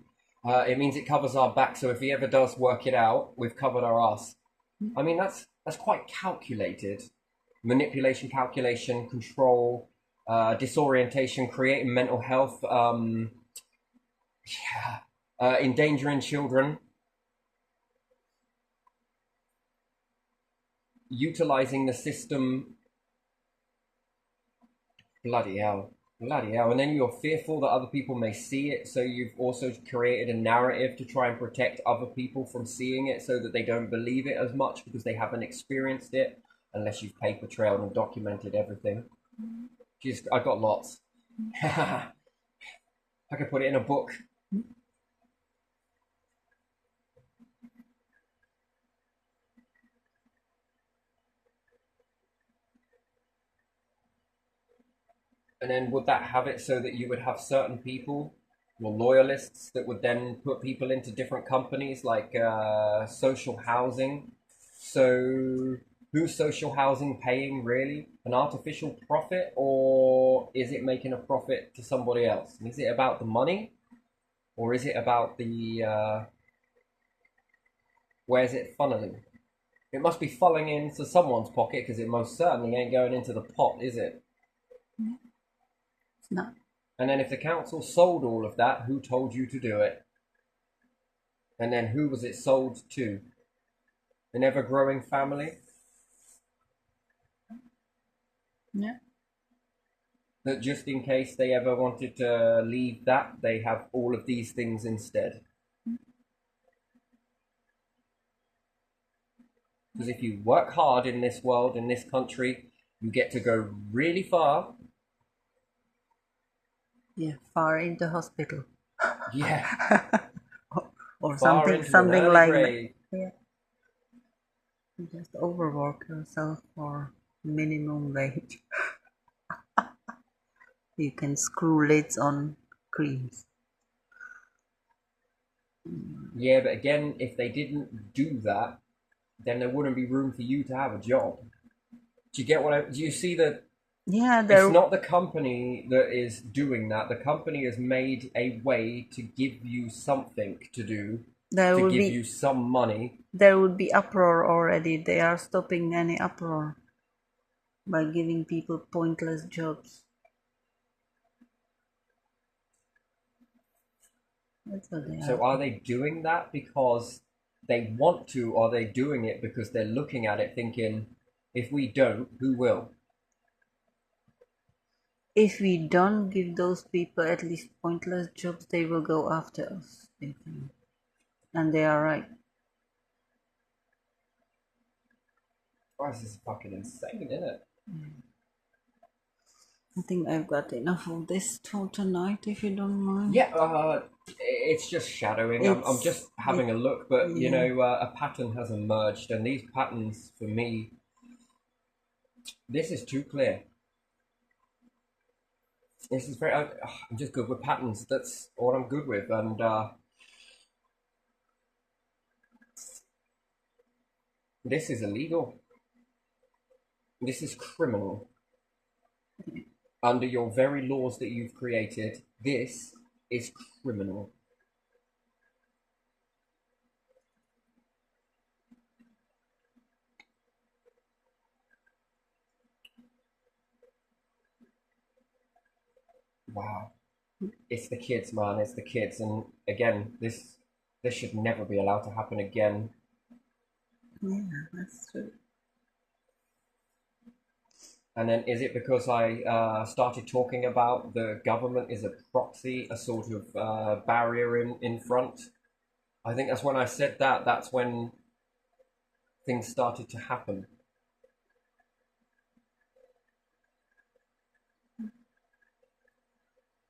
it means it covers our back. So if he ever does work it out, we've covered our ass. I mean, that's quite calculated. Manipulation, calculation, control, disorientation, creating mental health, endangering children, utilizing the system. Bloody hell. And then you're fearful that other people may see it, so you've also created a narrative to try and protect other people from seeing it so that they don't believe it as much because they haven't experienced it, unless you've paper trailed and documented everything. Just, I got lots. I could put it in a book. And then would that have it so that you would have certain people, your loyalists, that would then put people into different companies like social housing? So who's social housing paying really? An artificial profit, or is it making a profit to somebody else? Is it about the money, or is it about the where's it funneling? It must be funneling into someone's pocket because it most certainly ain't going into the pot, is it? No. And then if the council sold all of that, who told you to do it? And then who was it sold to? An ever-growing family? Yeah. That just in case they ever wanted to leave that, they have all of these things instead. Because if you work hard in this world, in this country, you get to go really far. Yeah, far into hospital. Yeah. or Far something into something an early like grave. that. Yeah. Just overwork yourself for minimum wage. You can screw lids on creams. Yeah, but again, if they didn't do that, then there wouldn't be room for you to have a job. Do you get what do you see that? Yeah, It's not the company that is doing that. The company has made a way to give you something to do, to give you some money. There would be uproar already. They are stopping any uproar by giving people pointless jobs. That's what they So are they doing that because they want to, or are they doing it because they're looking at it thinking, if we don't, who will? If we don't give those people at least pointless jobs, they will go after us, they think. And they are right. Oh, this is fucking insane, isn't it? I think I've got enough of this for tonight, if you don't mind. Yeah, it's just shadowing. I'm just having a look, but a pattern has emerged, and these patterns, for me, this is too clear. This is very. I'm just good with patterns. That's all I'm good with, and this is illegal. This is criminal. Under your very laws that you've created, this is criminal. Wow. It's the kids, man. It's the kids, and again, this should never be allowed to happen again. Yeah, that's true. And then, is it because I started talking about the government is a proxy, a sort of barrier in front? I think that's when I said that. That's when things started to happen.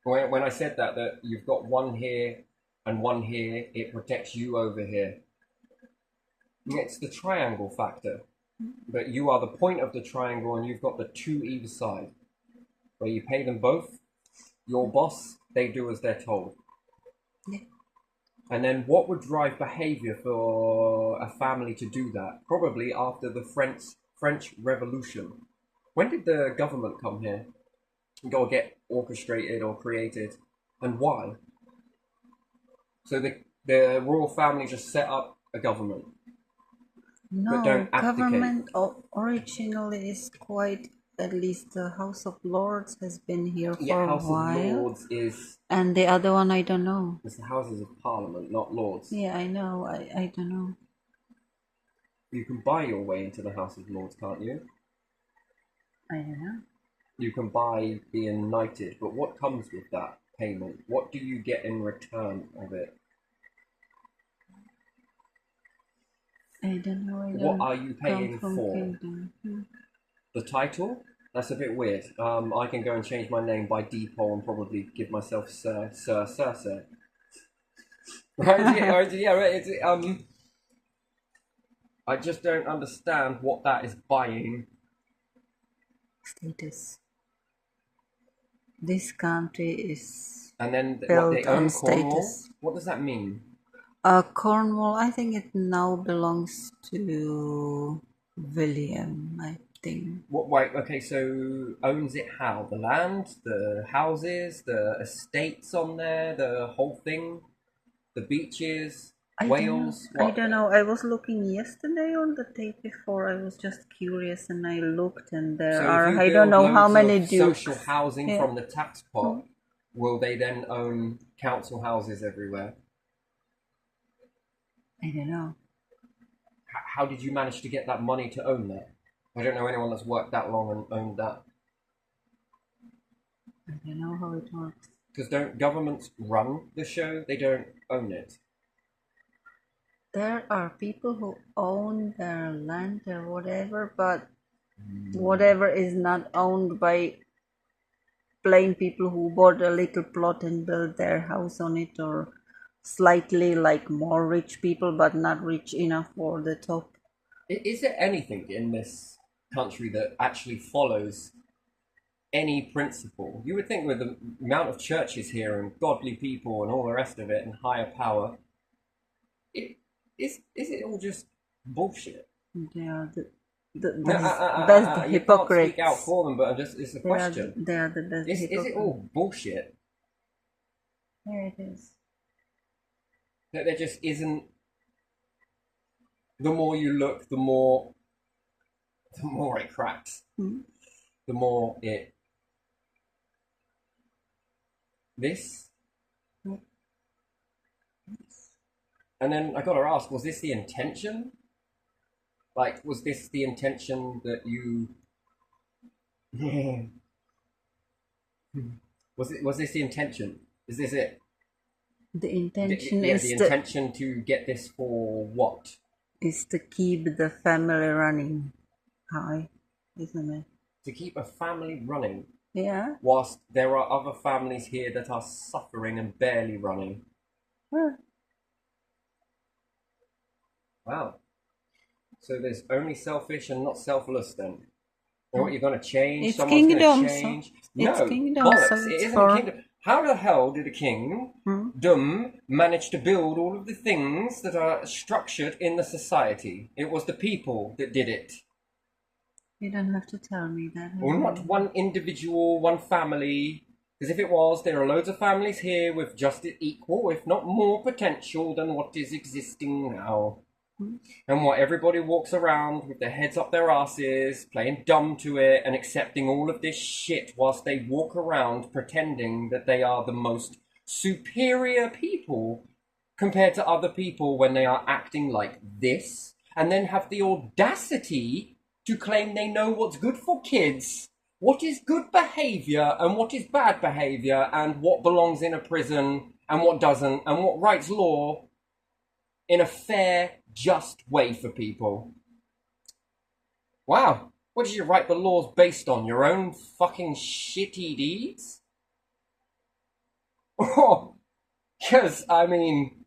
When I said that you've got one here and one here, it protects you over here. It's the triangle factor. But you are the point of the triangle and you've got the two either side. Where you pay them both, your boss, they do as they're told. Yeah. And then what would drive behavior for a family to do that? Probably after the French Revolution. When did the government come here? Go get orchestrated or created, and why? So the royal family just set up a government, but No, don't abdicate. government originally is quite, at least the House of Lords has been here for Yeah, a House of while. Lords is And the other one, I don't know. it's the Houses of Parliament, not Lords. Yeah, I know. I don't know. You can buy your way into the House of Lords, can't you? I don't know. You can buy being knighted, but what comes with that payment? What do you get in return of it? I don't know. I What don't are you come paying from for? Kingdom. The title? That's a bit weird. I can go and change my name by Deepole and probably give myself Sir. Right? Yeah, right, yeah, right. I just don't understand what that is buying. Status. This country is And then what, built they own on Cornwall? status. What does that mean? Cornwall, I think it now belongs to William, I think. What? Wait. Okay. So owns it how? The land, the houses, the estates on there, the whole thing, the beaches, Wales. I What? don't know. I was looking yesterday or the day before. I was just curious and I looked and there So are, if you I don't build know how loads many of dukes. social housing Yeah. from the tax pot, will they then own council houses everywhere? I don't know. How did you manage to get that money to own that? I don't know anyone that's worked that long and owned that. I don't know how it works. Because don't governments run the show? They don't own it. There are people who own their land or whatever, but whatever is not owned by plain people who bought a little plot and built their house on it, or slightly like more rich people but not rich enough for the top. Is there anything in this country that actually follows any principle? You would think with the amount of churches here and godly people and all the rest of it and higher power, is it all just bullshit? They are the No, best you hypocrites. can't speak out for them, but it's a question. They are the best Is hypocrites. it all bullshit? There it is. That there just isn't. The more you look, the more it cracks. The more it. This. And then I gotta ask, was this the intention? Like, was this the intention that you? Was this the intention? Is this it? The intention Yeah, is the intention to get this for what? is to keep the family running high, isn't it? To keep a family running, Yeah. whilst there are other families here that are suffering and barely running. Huh. Wow. So there's only selfish and not selfless then. Or you're going to change, It's someone's going to kingdom, so change. it's No, kingdom, bollocks, so it it's isn't for kingdom. How the hell did a king, manage to build all of the things that are structured in the society? It was the people that did it. you don't have to tell me that. Well, not one individual, one family. Because if it was, there are loads of families here with just equal, if not more potential than what is existing now. And what everybody walks around with their heads up their asses, playing dumb to it, and accepting all of this shit whilst they walk around pretending that they are the most superior people compared to other people when they are acting like this, and then have the audacity to claim they know what's good for kids, what is good behaviour and what is bad behaviour, and what belongs in a prison and what doesn't, and what writes law in a fair, just way for people. Wow, what did you write the laws based on? Your own fucking shitty deeds? Oh, because, I mean,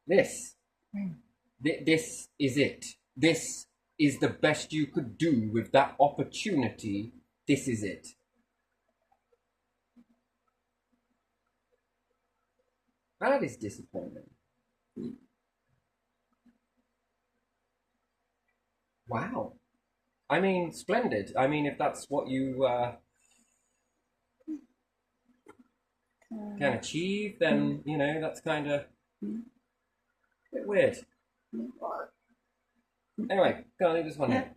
This is it. This is the best you could do with that opportunity. This is it. That is disappointing. Wow. I mean, splendid. I mean, if that's what you can achieve, then, you know, that's kind of a bit weird. Anyway, gonna leave this one here.